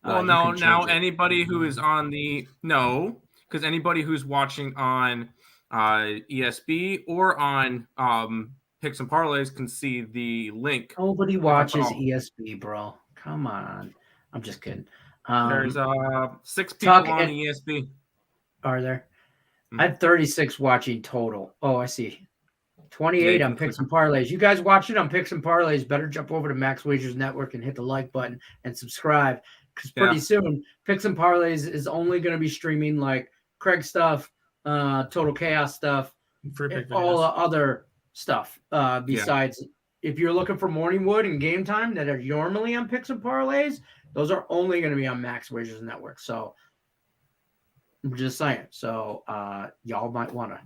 Speaker 3: Well, now anybody who is on because anybody who's watching on ESB or on Picks and Parlays can see the link.
Speaker 1: Nobody watches ESB, bro. Come on. I'm just kidding.
Speaker 3: There's 6 people on ESP.
Speaker 1: Are there?
Speaker 3: Hmm.
Speaker 1: I had 36 watching total. Oh, I see. 28
Speaker 3: Yeah,
Speaker 1: on Picks and Parlays. You guys watching on Picks and Parlays, better jump over to Max Wagers Network and hit the like button and subscribe, because pretty soon Picks and Parlays is only going to be streaming like Craig stuff, Total Chaos stuff, and all the other stuff. Besides, if you're looking for Morningwood and Game Time that are normally on Picks and Parlays, those are only going to be on Max Wagers Network. So I'm just saying. So y'all might want to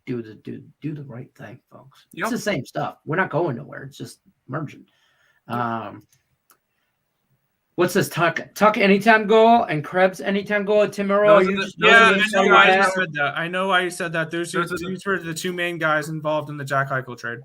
Speaker 1: do the right thing, folks. Yep. It's the same stuff. We're not going nowhere. It's just merging. What's this? Tuck anytime goal and Krebs anytime goal at Tim Earl.
Speaker 2: I know why you said that. These were the two main guys involved in the Jack Eichel trade.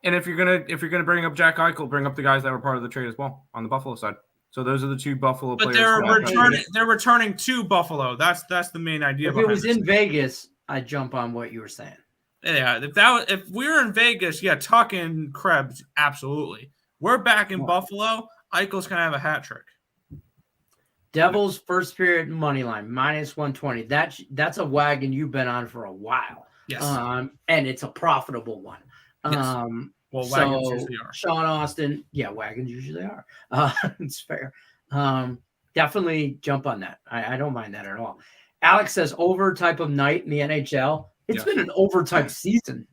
Speaker 3: And if you're gonna bring up Jack Eichel, bring up the guys that were part of the trade as well on the Buffalo side. So those are the two Buffalo players.
Speaker 2: But they're returning to Buffalo. That's the main idea.
Speaker 1: If it was in Vegas, I'd jump on what you were saying.
Speaker 2: Yeah, if we were in Vegas, Tuck and Krebs, absolutely. We're back in Buffalo. Eichel's gonna have a hat trick.
Speaker 1: Devils first period money line -120. That's a wagon you've been on for a while.
Speaker 2: Yes.
Speaker 1: And it's a profitable one.
Speaker 2: Yes. Wagons usually are.
Speaker 1: Sean Austin, wagons usually are. It's fair. Definitely jump on that. I don't mind that at all. Alex says over type of night in the NHL. It's been an over type season.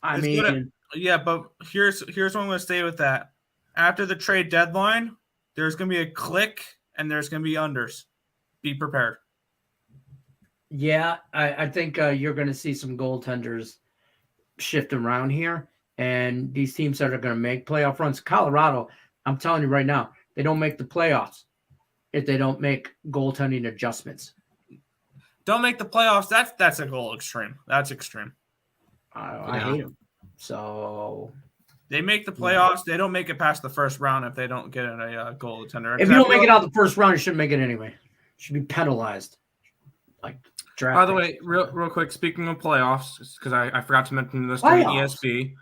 Speaker 2: But here's what I'm going to say with that. After the trade deadline, there's going to be a click and there's going to be unders. Be prepared.
Speaker 1: Yeah, I think you're going to see some goaltenders shift around here, and these teams that are going to make playoff runs. Colorado, I'm telling you right now, they don't make the playoffs if they don't make goaltending adjustments.
Speaker 2: Don't make the playoffs. That's a goal extreme. That's extreme.
Speaker 1: I hate them. So
Speaker 2: they make the playoffs. They don't make it past the first round if they don't get a goaltender.
Speaker 1: If you don't make it out the first round, you shouldn't make it anyway. You should be penalized. Like draft.
Speaker 3: By the way, real quick, speaking of playoffs, because I forgot to mention this during ESP,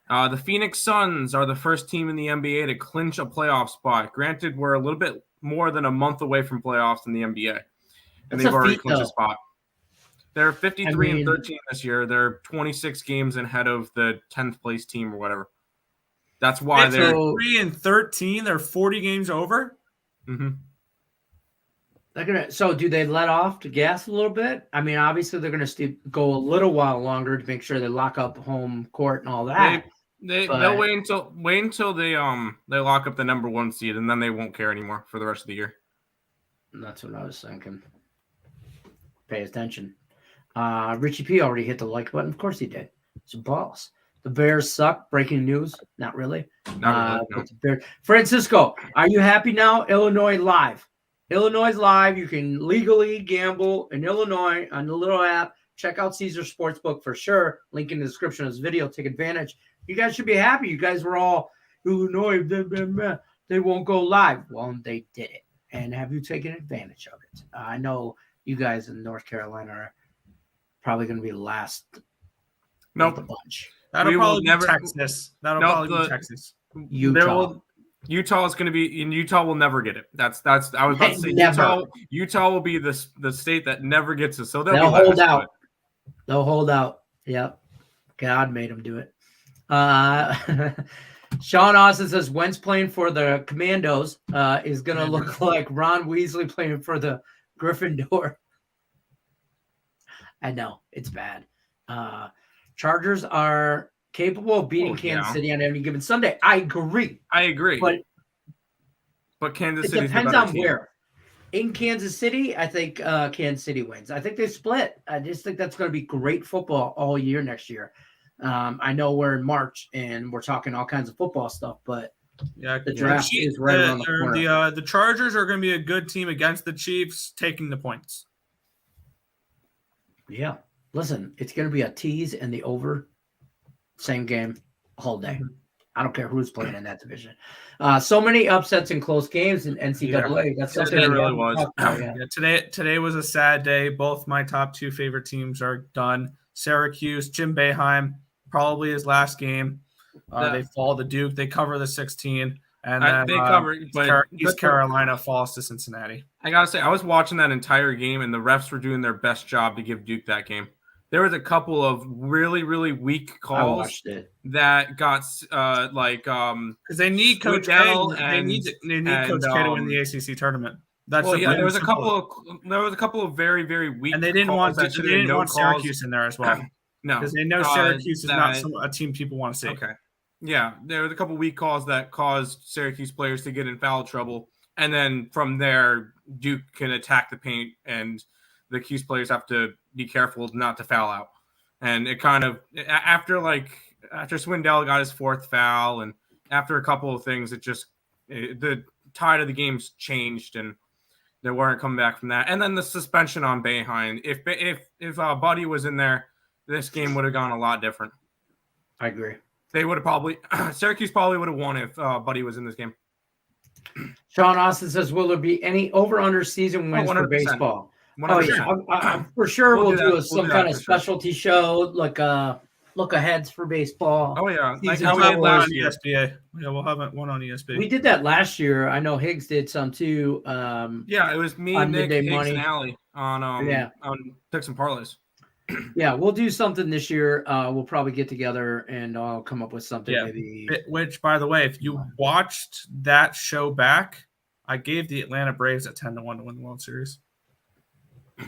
Speaker 3: the Phoenix Suns are the first team in the NBA to clinch a playoff spot. Granted, we're a little bit more than a month away from playoffs in the NBA. And they've already clinched a spot. They're 53-13 this year. They're 26 games ahead of the 10th place team or whatever. That's why they're
Speaker 2: 53-13. They're 40 games over.
Speaker 3: Mm-hmm.
Speaker 1: So do they let off the gas a little bit? I mean, obviously they're going to go a little while longer to make sure they lock up home court and all that.
Speaker 3: They'll wait until they lock up the number 1 seed, and then they won't care anymore for the rest of the year.
Speaker 1: That's what I was thinking. Pay attention. Richie P already hit the like button. Of course he did. It's a boss. The Bears suck. Breaking news. Not really.
Speaker 3: Not really,
Speaker 1: no. Francisco, are you happy now? Illinois Live. Illinois Live. You can legally gamble in Illinois on the little app. Check out Caesar Sportsbook for sure. Link in the description of this video. Take advantage. You guys should be happy. You guys were all Illinois. They won't go live. Well, they did it. And have you taken advantage of it? I know you guys in North Carolina are probably going to be last of the bunch.
Speaker 2: That'll probably be Texas. Be Texas.
Speaker 3: Utah is going to be in Utah. Will never get it. That's. I was about to say Utah will be the state that never gets it. So they'll
Speaker 1: hold out. They'll hold out. Yep. God made them do it. Sean Austin says Wentz playing for the Commandos is going to look like Ron Weasley playing for the Gryffindor. I know it's bad. Chargers are capable of beating Kansas City on any given Sunday. I agree.
Speaker 3: But Kansas City
Speaker 1: depends on where. In Kansas City, I think Kansas City wins. I think they split. I just think that's going to be great football all year next year. I know we're in March and we're talking all kinds of football stuff, but the draft is right around the corner.
Speaker 2: The Chargers are going to be a good team against the Chiefs, taking the points.
Speaker 1: Yeah. Listen, it's going to be a tease and the over. Same game all day. I don't care who's playing in that division. So many upsets and close games in NCAA. That's something
Speaker 3: it really was.
Speaker 2: Today was a sad day. Both my top 2 favorite teams are done. Syracuse, Jim Boeheim, probably his last game. They fall to Duke. They cover the 16. And then
Speaker 3: they covered, but
Speaker 2: East Carolina falls to Cincinnati.
Speaker 3: I gotta say, I was watching that entire game, and the refs were doing their best job to give Duke that game. There was a couple of really, really weak calls
Speaker 1: I watched it.
Speaker 3: that got
Speaker 2: because they need Coach K. They need Coach K to win the ACC tournament. That's
Speaker 3: there was a couple of very, very weak,
Speaker 2: and they didn't want Syracuse in there as well.
Speaker 3: No,
Speaker 2: because they know Syracuse is not a team people want to see.
Speaker 3: Okay, yeah, there was a couple of weak calls that caused Syracuse players to get in foul trouble, and then from there, Duke can attack the paint, and the Cuse players have to be careful not to foul out. And it kind of after Swindell got his fourth foul, and after a couple of things, the tide of the games changed, and they weren't coming back from that. And then the suspension on Boeheim. If Buddy was in there, this game would have gone a lot different.
Speaker 1: I agree.
Speaker 3: They would have Syracuse probably would have won if Buddy was in this game.
Speaker 1: Sean Austin says, will there be any over-under season wins for baseball?
Speaker 3: 100%.
Speaker 1: Oh, yeah. For sure we'll do some kind of specialty show, like look-aheads for baseball.
Speaker 3: Oh, yeah.
Speaker 1: Like
Speaker 2: how we had on ESPN. Yeah, we'll have one on ESPN.
Speaker 1: We did that last year. I know Higgs did some too.
Speaker 3: Yeah, it was me, Nick, Higgs, and Allie on Picks and Parlays.
Speaker 1: Yeah, we'll do something this year. We'll probably get together and I'll come up with something.
Speaker 2: Yeah.
Speaker 1: Maybe.
Speaker 2: Which, by the way, if you watched that show back, I gave the Atlanta Braves at 10-1 to win the World Series.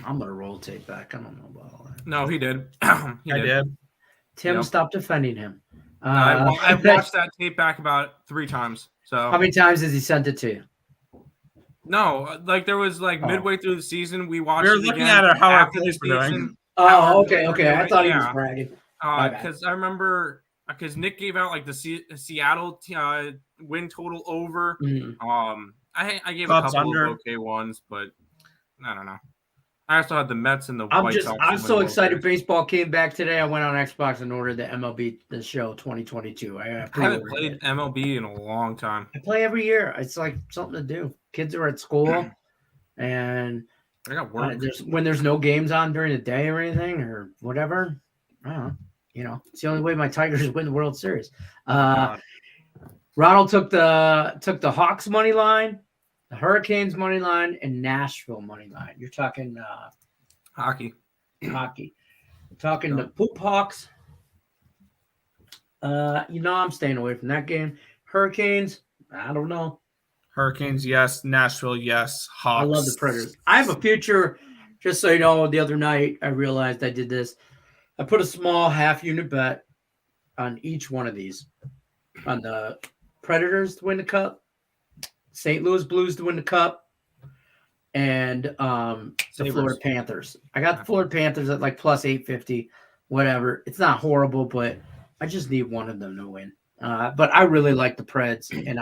Speaker 1: I'm gonna roll tape back. I don't know about all that.
Speaker 3: No, he did.
Speaker 2: I did.
Speaker 1: Tim, stop defending him.
Speaker 3: I've watched that tape back about 3 times. So
Speaker 1: how many times has he sent it to you?
Speaker 3: No, there was midway through the season, we watched.
Speaker 2: We were looking at how our plays were doing.
Speaker 1: Oh, okay. I thought he was bragging.
Speaker 3: Because I remember because Nick gave out the Seattle win total over. I gave a couple of okay ones, but I don't know. I also had the Mets and the White Sox.
Speaker 1: I'm so excited. Baseball came back today. I went on Xbox and ordered the MLB The Show 2022. I
Speaker 3: haven't played MLB in a long time.
Speaker 1: I play every year. It's like something to do. Kids are at school, and
Speaker 3: I got work.
Speaker 1: When there's no games on during the day or anything or whatever. I don't know. It's the only way my Tigers win the World Series. Ronald took the Hawks money line, the Hurricanes money line, and Nashville money line. You're talking
Speaker 3: hockey.
Speaker 1: We're talking the Poop Hawks. I'm staying away from that game. Hurricanes, I don't know.
Speaker 2: Hurricanes, yes. Nashville, yes. Hawks.
Speaker 1: I love the Predators. I have a future. Just so you know, the other night I realized I did this. I put a small half-unit bet on each one of these. On the Predators to win the Cup, St. Louis Blues to win the Cup, and the Florida Panthers. I got the Florida Panthers at plus 850, whatever. It's not horrible, but I just need one of them to win. But I really like the Preds, and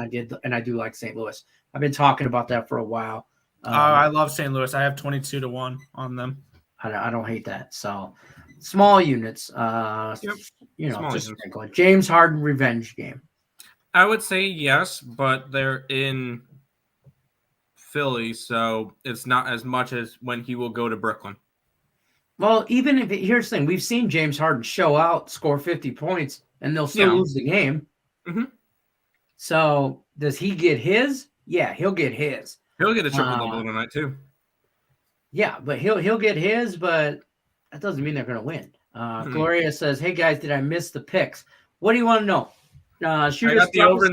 Speaker 1: I do like St. Louis. I've been talking about that for a while.
Speaker 2: I love St. Louis. I have 22-1 on them.
Speaker 1: I don't hate that. So small units.
Speaker 3: Small
Speaker 1: just
Speaker 3: units.
Speaker 1: James Harden revenge game.
Speaker 3: I would say yes, but they're in Philly, so it's not as much as when he will go to Brooklyn.
Speaker 1: Well, even if here's the thing, we've seen James Harden show out, score 50 points, and they'll still lose the game.
Speaker 3: Mm-hmm.
Speaker 1: So does he get his? Yeah, he'll get his.
Speaker 3: He'll get a triple-double tonight, too.
Speaker 1: Yeah, but he'll get his, but that doesn't mean they're going to win. Gloria says, hey, guys, did I miss the picks? What do you want to know? I got the
Speaker 3: over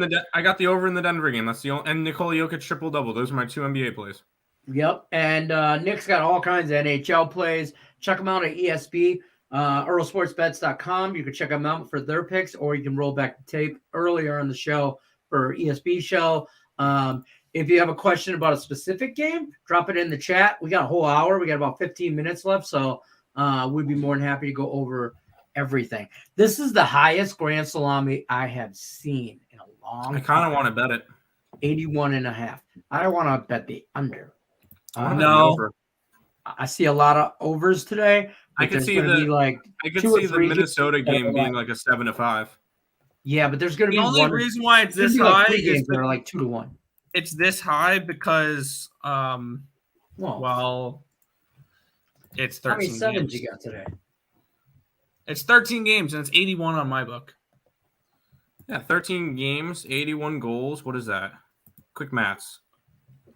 Speaker 3: in the Denver game. That's the only, and Nikola Jokic triple-double. Those are my 2 NBA plays.
Speaker 1: Yep, and Nick's got all kinds of NHL plays. Check them out at ESB, EarlSportsBets.com. You can check them out for their picks, or you can roll back the tape earlier on the show for ESB show. If you have a question about a specific game, drop it in the chat. We got a whole hour. We got about 15 minutes left, so we'd be more than happy to go over everything. This is the highest grand salami I have seen in a long time.
Speaker 3: I kind of want to bet it.
Speaker 1: 81.5. I don't want to bet the under.
Speaker 2: No.
Speaker 1: I see a lot of overs today.
Speaker 3: I could see the Minnesota game being like a 7-5.
Speaker 1: Yeah, but there's going to be
Speaker 2: the only reason why it's this high is
Speaker 1: they're like 2-1.
Speaker 2: It's this high because it's 13
Speaker 1: How many sevens
Speaker 2: games.
Speaker 1: You got today?
Speaker 2: It's 13 games and it's 81 on my book.
Speaker 3: Yeah, 13 games, 81 goals. What is that? Quick maths.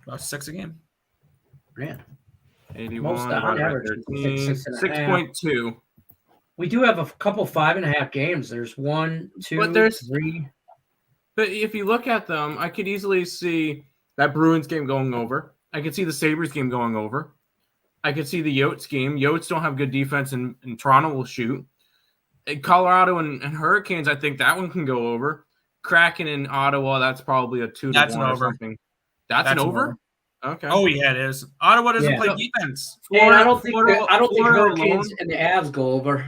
Speaker 2: About 6 a game.
Speaker 1: Man,
Speaker 3: 81
Speaker 1: most
Speaker 3: divided
Speaker 1: on
Speaker 3: by
Speaker 1: average,
Speaker 3: 13.
Speaker 1: 6.5.
Speaker 3: 6.2.
Speaker 1: We do have a couple 5.5 games. There's 1, 2,
Speaker 3: there's-
Speaker 1: 3.
Speaker 3: But if you look at them, I could easily see that Bruins game going over. I could see the Sabres game going over. I could see the Yotes game. Yotes don't have good defense, and Toronto will shoot. Colorado and Hurricanes, I think that one can go over. Kraken and Ottawa, that's probably a 2-1
Speaker 2: That's an
Speaker 3: or
Speaker 2: over.
Speaker 3: something. That's an over? Okay.
Speaker 2: Oh, yeah, it is. Ottawa doesn't
Speaker 1: Yeah.
Speaker 2: play defense.
Speaker 1: And I don't think
Speaker 3: Florida
Speaker 1: Hurricanes
Speaker 3: alone.
Speaker 1: and the Avs go over.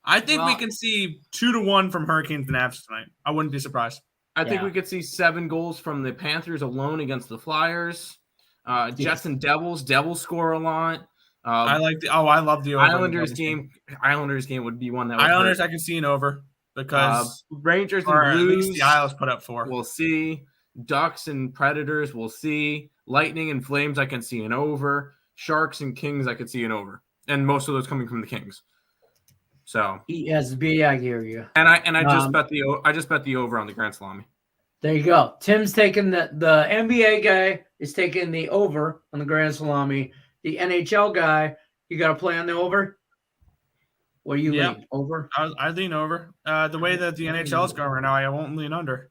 Speaker 2: I think we
Speaker 3: Well-
Speaker 2: can see 2-1 from Hurricanes and Avs tonight. I wouldn't be surprised.
Speaker 3: I think
Speaker 1: Yeah.
Speaker 3: we could see 7 goals from the Panthers alone against the Flyers. Jets and Devils. Devils score a lot.
Speaker 2: I love the over.
Speaker 3: Islanders game. Islanders game would be one that would
Speaker 2: Islanders,
Speaker 3: hurt.
Speaker 2: I can see an over because
Speaker 3: Rangers and
Speaker 2: or at
Speaker 3: Blues.
Speaker 2: least the Isles put up 4.
Speaker 3: We'll see. Ducks and Predators. We'll see. Lightning and Flames. I can see an over. Sharks and Kings. I could see an over. And most of those coming from the Kings. So
Speaker 1: ESB, I hear you.
Speaker 3: and I just bet the over on the Grand Salami.
Speaker 1: There you go. Tim's taking the NBA guy is taking the over on the Grand Salami. The NHL guy, you got to play on the over. What do you lean? Over?
Speaker 2: I lean over. The way that the NHL is going right now, I won't lean under.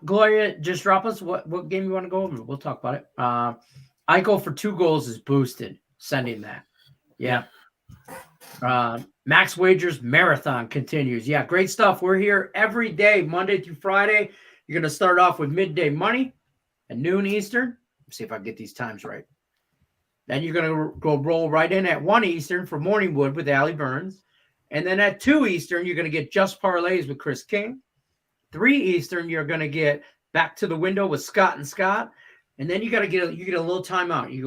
Speaker 1: Gloria, just drop us what game you want to go over. We'll talk about it. I go for 2 goals is boosted. Sending that. Yeah. Max Wagers Marathon continues. Yeah, great stuff. We're here every day, Monday through Friday. You're going to start off with midday money at noon Eastern. Let's see if I can get these times right. Then you're going to go roll right in at 1 Eastern for Morningwood with Allie Burns. And then at 2 Eastern, you're going to get Just Parlays with Chris King. 3 Eastern, you're going to get Back to the Window with Scott and Scott. And then you get a little timeout. You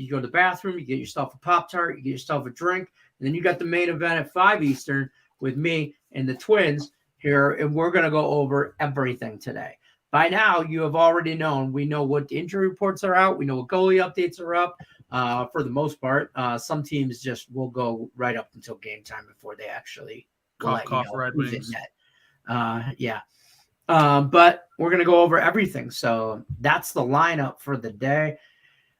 Speaker 1: go to the bathroom, you get yourself a Pop-Tart, you get yourself a drink. And then you got the main event at 5 Eastern with me and the twins here, and we're going to go over everything today. By now, you have already known. We know what injury reports are out. We know what goalie updates are up for the most part. Some teams just will go right up until game time before they actually
Speaker 2: Cough, Red
Speaker 1: who's in
Speaker 2: Wings.
Speaker 1: net. Yeah. But we're going to go over everything. So that's the lineup for the day.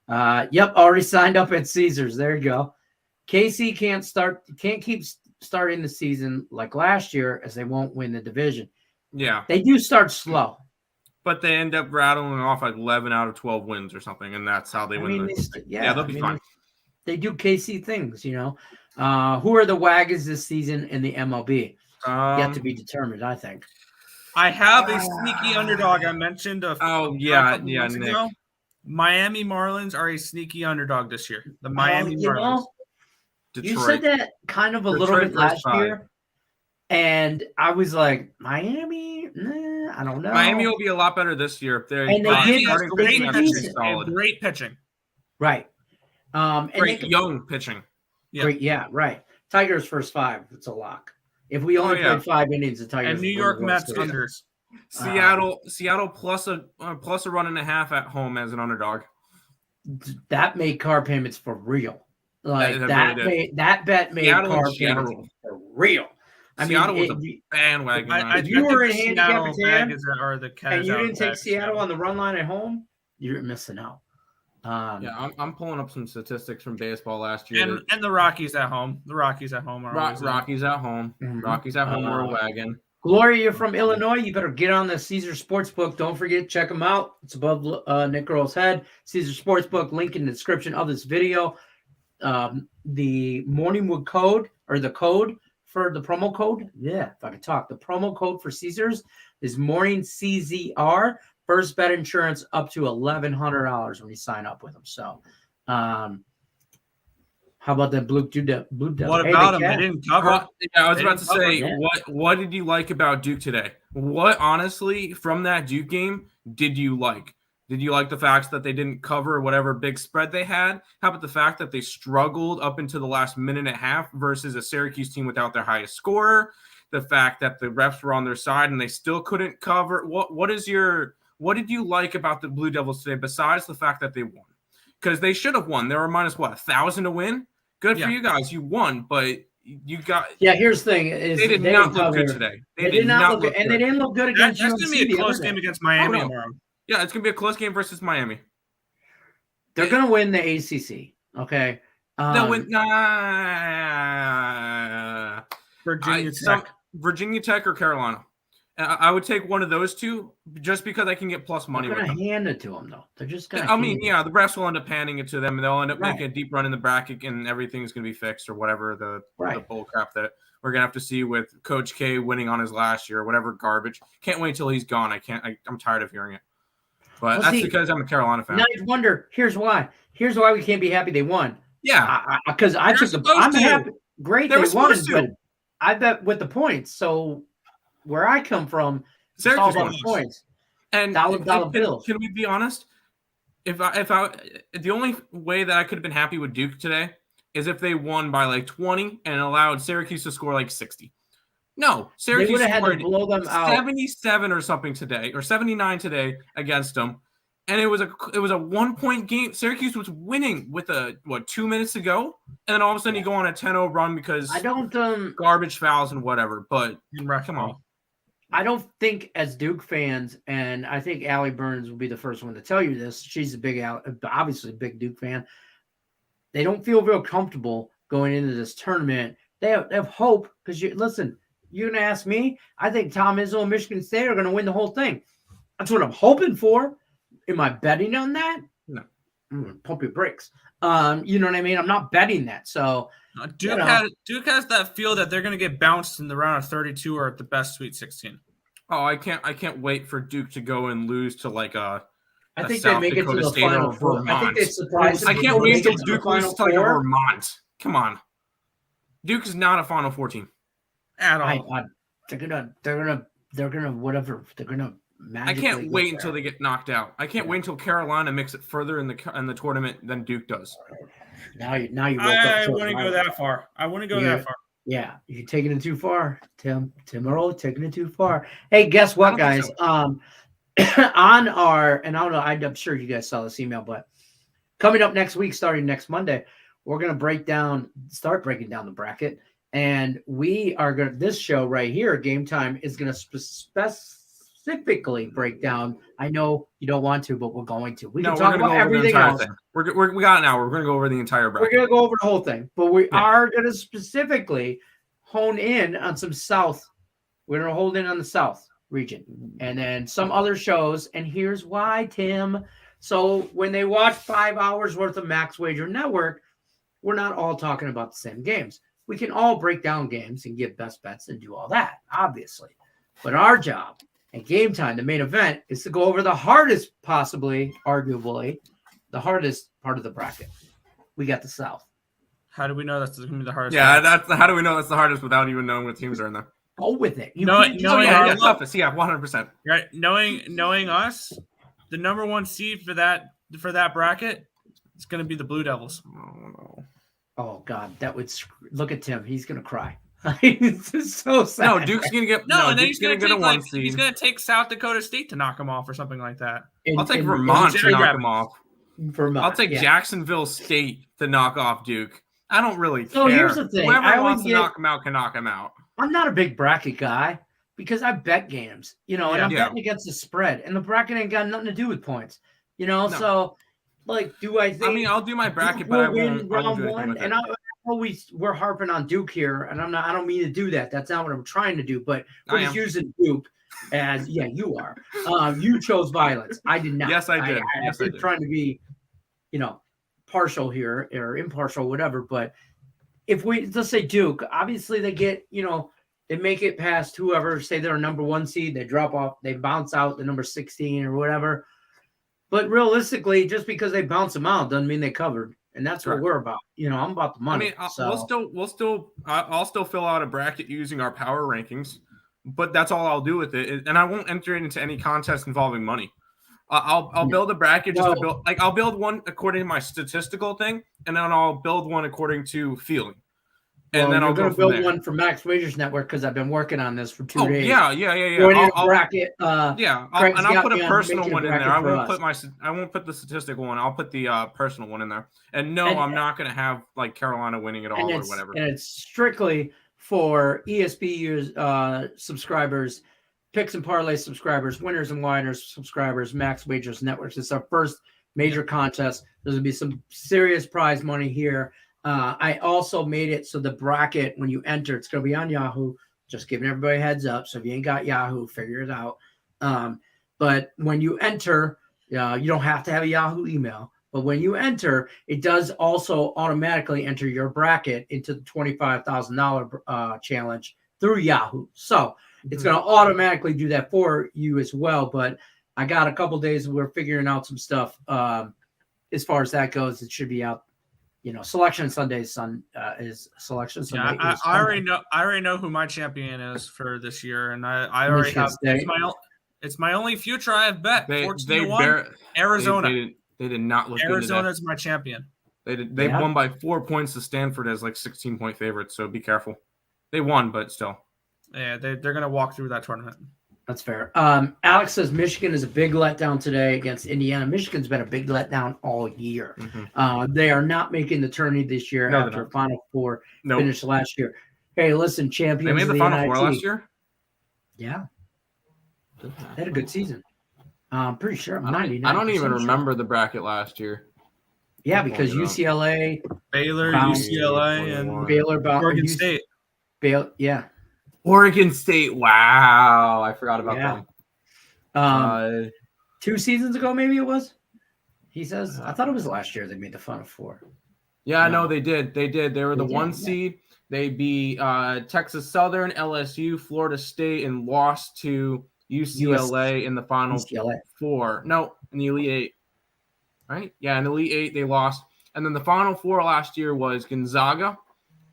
Speaker 1: Yep, already signed up at Caesars. There you go. KC can't keep starting the season like last year as they won't win the division.
Speaker 3: Yeah.
Speaker 1: They do start slow.
Speaker 3: But they end up rattling off like 11 out of 12 wins or something, and that's how they win. They'll be fine.
Speaker 1: They do KC things, you know. Who are the wagons this season in the MLB? Yet to be determined, I think.
Speaker 2: I have a sneaky underdog I mentioned.
Speaker 3: Nick.
Speaker 2: Ago. Miami Marlins are a sneaky underdog this year. The Miami Marlins.
Speaker 3: Detroit.
Speaker 1: You said that kind of a little bit last year, and I was like, Miami? Nah, I don't know.
Speaker 3: Miami will be a lot better this year if they're
Speaker 1: And they
Speaker 2: Miami
Speaker 1: did
Speaker 2: has great pitching.
Speaker 3: solid.
Speaker 2: Great pitching.
Speaker 1: Right. And
Speaker 3: Great young pitching.
Speaker 2: Yeah.
Speaker 1: Great, yeah, right. Tigers first 5. It's a lock. If we only played 5 innings, the Tigers
Speaker 2: And New
Speaker 1: would
Speaker 2: York
Speaker 1: win
Speaker 2: Mets
Speaker 1: the World
Speaker 2: unders.
Speaker 3: Seattle plus a 1.5 at home as an underdog.
Speaker 1: Series. That made car payments for real. Like
Speaker 3: that
Speaker 1: bet made
Speaker 3: Seattle
Speaker 1: car
Speaker 3: in general.
Speaker 1: payments for real.
Speaker 3: Seattle was a bandwagon.
Speaker 1: If you were in
Speaker 2: the
Speaker 1: handicap
Speaker 2: Seattle
Speaker 1: at 10,
Speaker 2: bag is or the
Speaker 1: and you
Speaker 2: Kazan
Speaker 1: didn't take
Speaker 2: bag is
Speaker 1: Seattle on the run line at home, you're missing out.
Speaker 3: I'm pulling up some statistics from baseball last year.
Speaker 2: And the Rockies at home. The Rockies at home are always
Speaker 3: Rockies at home.
Speaker 1: Mhm.
Speaker 3: Rockies at home are a wagon.
Speaker 1: Gloria, you're from Illinois. You better get on the Caesar Sportsbook. Don't forget, check them out. It's above Nick Earl's head. Caesar Sportsbook, link in the description of this video. The Morningwood code, or the code for the promo code. Yeah, if I could talk. The promo code for Caesars is Morning CZR. First bet insurance up to $1,100 when you sign up with them. So, how about that Blue Devil?
Speaker 2: What about them? They didn't cover.
Speaker 3: I was about to say, what did you like about Duke today? What, honestly, from that Duke game, did you like? Did you like the fact that they didn't cover whatever big spread they had? How about the fact that they struggled up into the last minute and a half versus a Syracuse team without their highest scorer? The fact that the refs were on their side and they still couldn't cover. What did you like about the Blue Devils today besides the fact that they won? Because they should have won. They were minus 1,000 to win. Good for you guys. You won, but you got.
Speaker 1: Yeah, here's the thing: is
Speaker 3: They did not look good today.
Speaker 1: They did not look good, and they didn't look good against
Speaker 2: That's
Speaker 1: UNC.
Speaker 2: going to be a close game against Miami tomorrow.
Speaker 3: Yeah, it's going to be a close game versus Miami.
Speaker 1: They're going to win the ACC. Okay.
Speaker 3: They'll win. Virginia Tech or Carolina. I would take one of those two just because I can get plus money.
Speaker 1: They're going to hand it to them, though. They're just going to.
Speaker 3: I mean, yeah, the refs will end up handing it to them, and they'll end up making a deep run in the bracket, and everything's going to be fixed or whatever the bull crap that we're going to have to see with Coach K winning on his last year, whatever garbage. Can't wait till he's gone. I'm tired of hearing it. But that's because I'm a Carolina fan.
Speaker 1: Now you wonder. Here's why. Here's why we can't be happy they won.
Speaker 3: Yeah,
Speaker 1: because I'm happy. Great, they won, but I bet with the points. So where I come from, it's all about the points
Speaker 3: and
Speaker 1: dollar bills.
Speaker 3: Can we be honest? If the only way that I could have been happy with Duke today is if they won by like 20 and allowed Syracuse to score like 60. No, Syracuse
Speaker 1: would have had
Speaker 3: scored
Speaker 1: to blow them out
Speaker 3: 77 or something today, or 79 today against them, and it was a 1-point game. Syracuse was winning with 2 minutes to go, and then all of a sudden you go on a 10-0 run because
Speaker 1: I don't
Speaker 3: garbage fouls and whatever. But come on.
Speaker 1: I don't think as Duke fans, and I think Allie Burns will be the first one to tell you this. She's obviously a big Duke fan. They don't feel real comfortable going into this tournament. They have hope because listen. You're going to ask me? I think Tom Izzo and Michigan State are going to win the whole thing. That's what I'm hoping for. Am I betting on that?
Speaker 3: No.
Speaker 1: I'm going to pump your brakes. You know what I mean? I'm not betting that. So
Speaker 2: Duke has that feel that they're going to get bounced in the round of 32 or at the best Sweet 16.
Speaker 3: Oh, I can't wait for Duke to go and lose to like
Speaker 1: I think they make it to the Final Four. I think they surprise.
Speaker 3: I can't wait until Duke loses to like Vermont. Come on. Duke is not a Final Four team.
Speaker 2: At all.
Speaker 1: They're gonna whatever. They're gonna magically.
Speaker 3: I can't wait until they get knocked out. I can't wait until Carolina makes it further in the tournament than Duke does.
Speaker 1: Now you.
Speaker 2: I wouldn't go that far. I wouldn't go that far.
Speaker 1: Yeah, you're taking it too far, Tim. Tim Earl taking it too far. Hey, guess what, guys? On our and I don't know. I'm sure you guys saw this email, but coming up next week, starting next Monday, we're gonna start breaking down the bracket. And we are going to, this show right here, Game Time, is going to specifically break down. I know you don't want to, but we're going to. We can talk about everything else.
Speaker 3: We got an hour. We're going to go over the entire bracket.
Speaker 1: We're going to go over the whole thing. But we are going to specifically hone in on some South. We're going to hold in on the South region. And then some other shows. And here's why, Tim. So when they watch 5 hours worth of Max Wager Network, we're not all talking about the same games. We can all break down games and give best bets and do all that, obviously. But our job at Game Time, the main event, is to go over the hardest, arguably, the hardest part of the bracket. We got the South.
Speaker 2: How do we know that's going to be the hardest?
Speaker 3: Yeah, how do we know that's the hardest without even knowing what teams are in there?
Speaker 1: Go with it.
Speaker 3: Toughest. Yeah, 100%.
Speaker 2: Right, knowing us, the number one seed for that bracket is going to be the Blue Devils.
Speaker 3: Oh no.
Speaker 1: Oh God, that would look at Tim. He's gonna cry. It's so sad.
Speaker 3: No, Duke's gonna get
Speaker 2: and then he's gonna get a 1 seed. He's gonna take South Dakota State to knock him off or something like that.
Speaker 3: I'll take Vermont to knock him off.
Speaker 1: Vermont.
Speaker 3: I'll take Jacksonville State to knock off Duke. I don't really care.
Speaker 1: So here's the thing:
Speaker 3: whoever wants to knock him out can knock him out.
Speaker 1: I'm not a big bracket guy because I bet games, and I'm betting against the spread, and the bracket ain't got nothing to do with points, No. So. Like, do I think?
Speaker 3: I mean, I'll do my bracket, but I won't do anything with it.
Speaker 1: And we're harping on Duke here, and I don't mean to do that. That's not what I'm trying to do. But we're just using Duke as you are. You chose violence. I did not.
Speaker 3: Yes, I did.
Speaker 1: I did. Trying to be, partial here or impartial, whatever. But if let's say Duke, obviously they get, they make it past whoever. Say they're a number 1 seed, they drop off, they bounce out the number 16 or whatever. But realistically, just because they bounce them out doesn't mean they covered, and that's what we're about. I'm about the money.
Speaker 3: I mean, I'll still fill out a bracket using our power rankings, but that's all I'll do with it, and I won't enter it into any contest involving money. I'll build a bracket just to build. Like I'll build one according to my statistical thing, and then I'll build one according to feeling. and then I'll go
Speaker 1: going
Speaker 3: from
Speaker 1: to build
Speaker 3: there.
Speaker 1: one for Max Wagers Network because I've been working on this for 2 days.
Speaker 3: Yeah.
Speaker 1: Bracket.
Speaker 3: I'll put a personal one in there. I won't put the statistical one. I'll put the personal one in there. And no, I'm not going to have like Carolina winning it all or whatever.
Speaker 1: And it's strictly for ESP subscribers, Picks and Parlay subscribers, Winners and Whiners subscribers, Max Wagers Networks. It's our first major contest. There's going to be some serious prize money here. I also made it so the bracket, when you enter, it's going to be on Yahoo. Just giving everybody a heads up. So if you ain't got Yahoo, figure it out. But when you enter, you don't have to have a Yahoo email. But when you enter, it does also automatically enter your bracket into the $25,000 challenge through Yahoo. So it's going to automatically do that for you as well. But I got a couple days. We're figuring out some stuff. As far as that goes, it should be out. Selection Sunday is Selection Sunday.
Speaker 2: Yeah, I already know who my champion is for this year, and I already have. It's my only future I have bet. 14-1, Arizona.
Speaker 3: They did not look good.
Speaker 2: Arizona's my champion.
Speaker 3: They won by 4 points to Stanford as like 16-point favorites, so be careful. They won, but still.
Speaker 2: Yeah, they're gonna walk through that tournament.
Speaker 1: That's fair. Alex says Michigan is a big letdown today against Indiana. Michigan's been a big letdown all year. They are not making the tourney this year after a Final Four finish last year. Hey, listen, champions.
Speaker 3: They made the Final Four last year?
Speaker 1: Yeah. They had a good season. I'm pretty sure.
Speaker 3: I don't even remember the bracket last year.
Speaker 1: Yeah, because UCLA,
Speaker 2: Baylor, UCLA, and
Speaker 1: Baylor,
Speaker 2: Oregon State.
Speaker 1: Yeah.
Speaker 3: Oregon State. Wow. I forgot about them.
Speaker 1: 2 seasons ago, maybe it was. He says, I thought it was last year they made the Final Four.
Speaker 3: Yeah, no, they did. They were the 1 seed. They beat Texas Southern, LSU, Florida State, and lost to UCLA in the Final Four. No, in the Elite Eight. Right? Yeah, in the Elite Eight, they lost. And then the Final Four last year was Gonzaga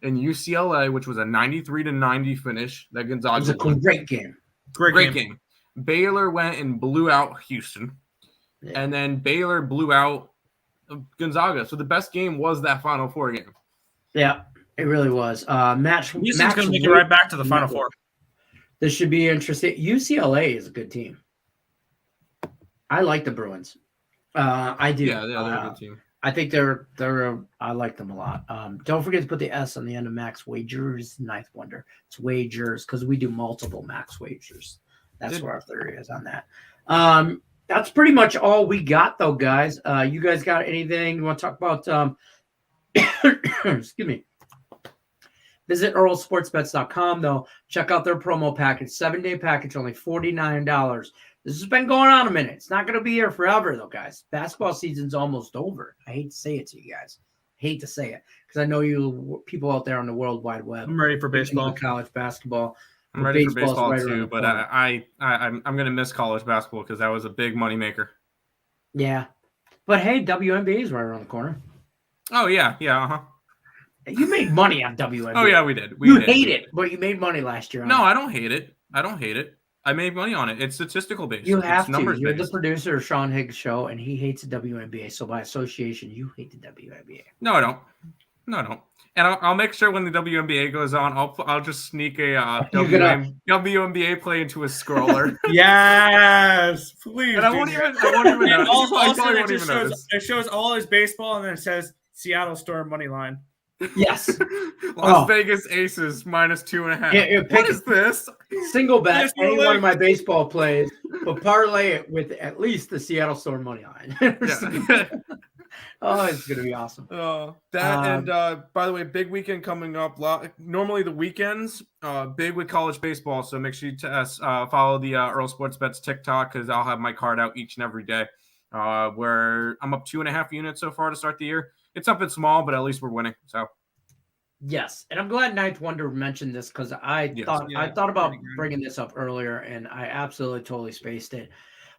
Speaker 3: and UCLA, which was a 93-90 finish. That Gonzaga
Speaker 1: was a great game.
Speaker 3: Great game. Baylor went and blew out Houston. Yeah. And then Baylor blew out Gonzaga. So the best game was that Final Four game.
Speaker 1: Yeah, it really was.
Speaker 2: Houston's going to make it right back to the Final Four.
Speaker 1: This should be interesting. UCLA is a good team. I like the Bruins. I do.
Speaker 3: Yeah, they're a good team.
Speaker 1: I think I like them a lot. Don't forget to put the S on the end of Max Wagers, Ninth Wonder. It's Wagers because we do multiple Max Wagers. That's where our theory is on that. That's pretty much all we got, though, guys. You guys got anything you want to talk about? Excuse me. Visit earlsportsbets.com, though. Check out their promo package. 7-day package, only $49. This has been going on a minute. It's not going to be here forever, though, guys. Basketball season's almost over. I hate to say it to you guys. Because I know you people out there on the World Wide Web.
Speaker 2: I'm ready for baseball.
Speaker 1: College basketball.
Speaker 3: I'm ready for baseball too, but I'm going to miss college basketball because that was a big moneymaker.
Speaker 1: Yeah. But hey, WNBA is right around the corner.
Speaker 3: Oh, yeah. Yeah, uh-huh.
Speaker 1: You made money on WNBA.
Speaker 3: Oh, yeah, we did.
Speaker 1: You hate it, but you made money last year.
Speaker 3: No, I don't hate it. I made money on it. It's statistical based.
Speaker 1: You have to. You're the producer of Sean Higgs' show, and he hates the WNBA. So by association, you hate the WNBA.
Speaker 3: No, I don't. And I'll make sure when the WNBA goes on, I'll just sneak a WNBA play into a scroller.
Speaker 2: Yes, please.
Speaker 3: And I won't even know.
Speaker 2: Also, it shows all his baseball, and then it says Seattle Storm money line.
Speaker 1: Yes.
Speaker 3: Las Vegas Aces -2.5. What is this?
Speaker 1: Single bet any one of my baseball plays, but parlay it with at least the Seattle Storm money line. Oh, it's gonna be awesome.
Speaker 3: And by the way, big weekend coming up. Normally the weekends, big with college baseball. So make sure you follow the Earl Sports Bets TikTok because I'll have my card out each and every day. Where I'm up 2.5 units so far to start the year. It's up and small, but at least we're winning. So,
Speaker 1: yes, and I'm glad Ninth Wonder mentioned this because I thought about bringing this up earlier, and I absolutely totally spaced it.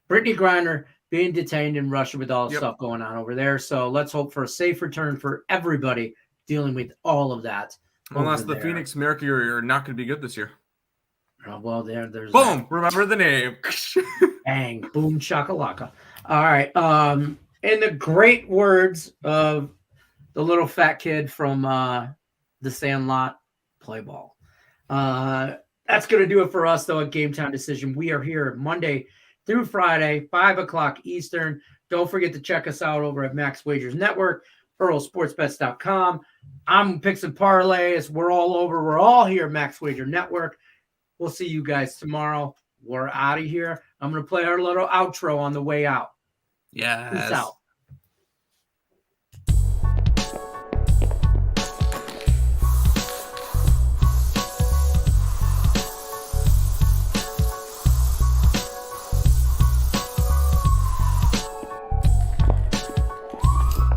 Speaker 1: Brittany Griner being detained in Russia with all the stuff going on over there. So let's hope for a safe return for everybody dealing with all of that.
Speaker 3: Unless the Phoenix Mercury are not going to be good this year.
Speaker 1: Oh, well, there's
Speaker 3: boom.
Speaker 1: That.
Speaker 3: Remember the name.
Speaker 1: Bang, boom, shakalaka. All right. In the great words of the little fat kid from The Sandlot, play ball. That's going to do it for us, though, at Game Time Decision. We are here Monday through Friday, 5 o'clock Eastern. Don't forget to check us out over at Max Wagers Network, EarlSportsBets.com. I'm Picks and Parlays. We're all over. We're all here at Max Wager Network. We'll see you guys tomorrow. We're out of here. I'm going to play our little outro on the way out.
Speaker 2: Yeah.
Speaker 1: Peace out.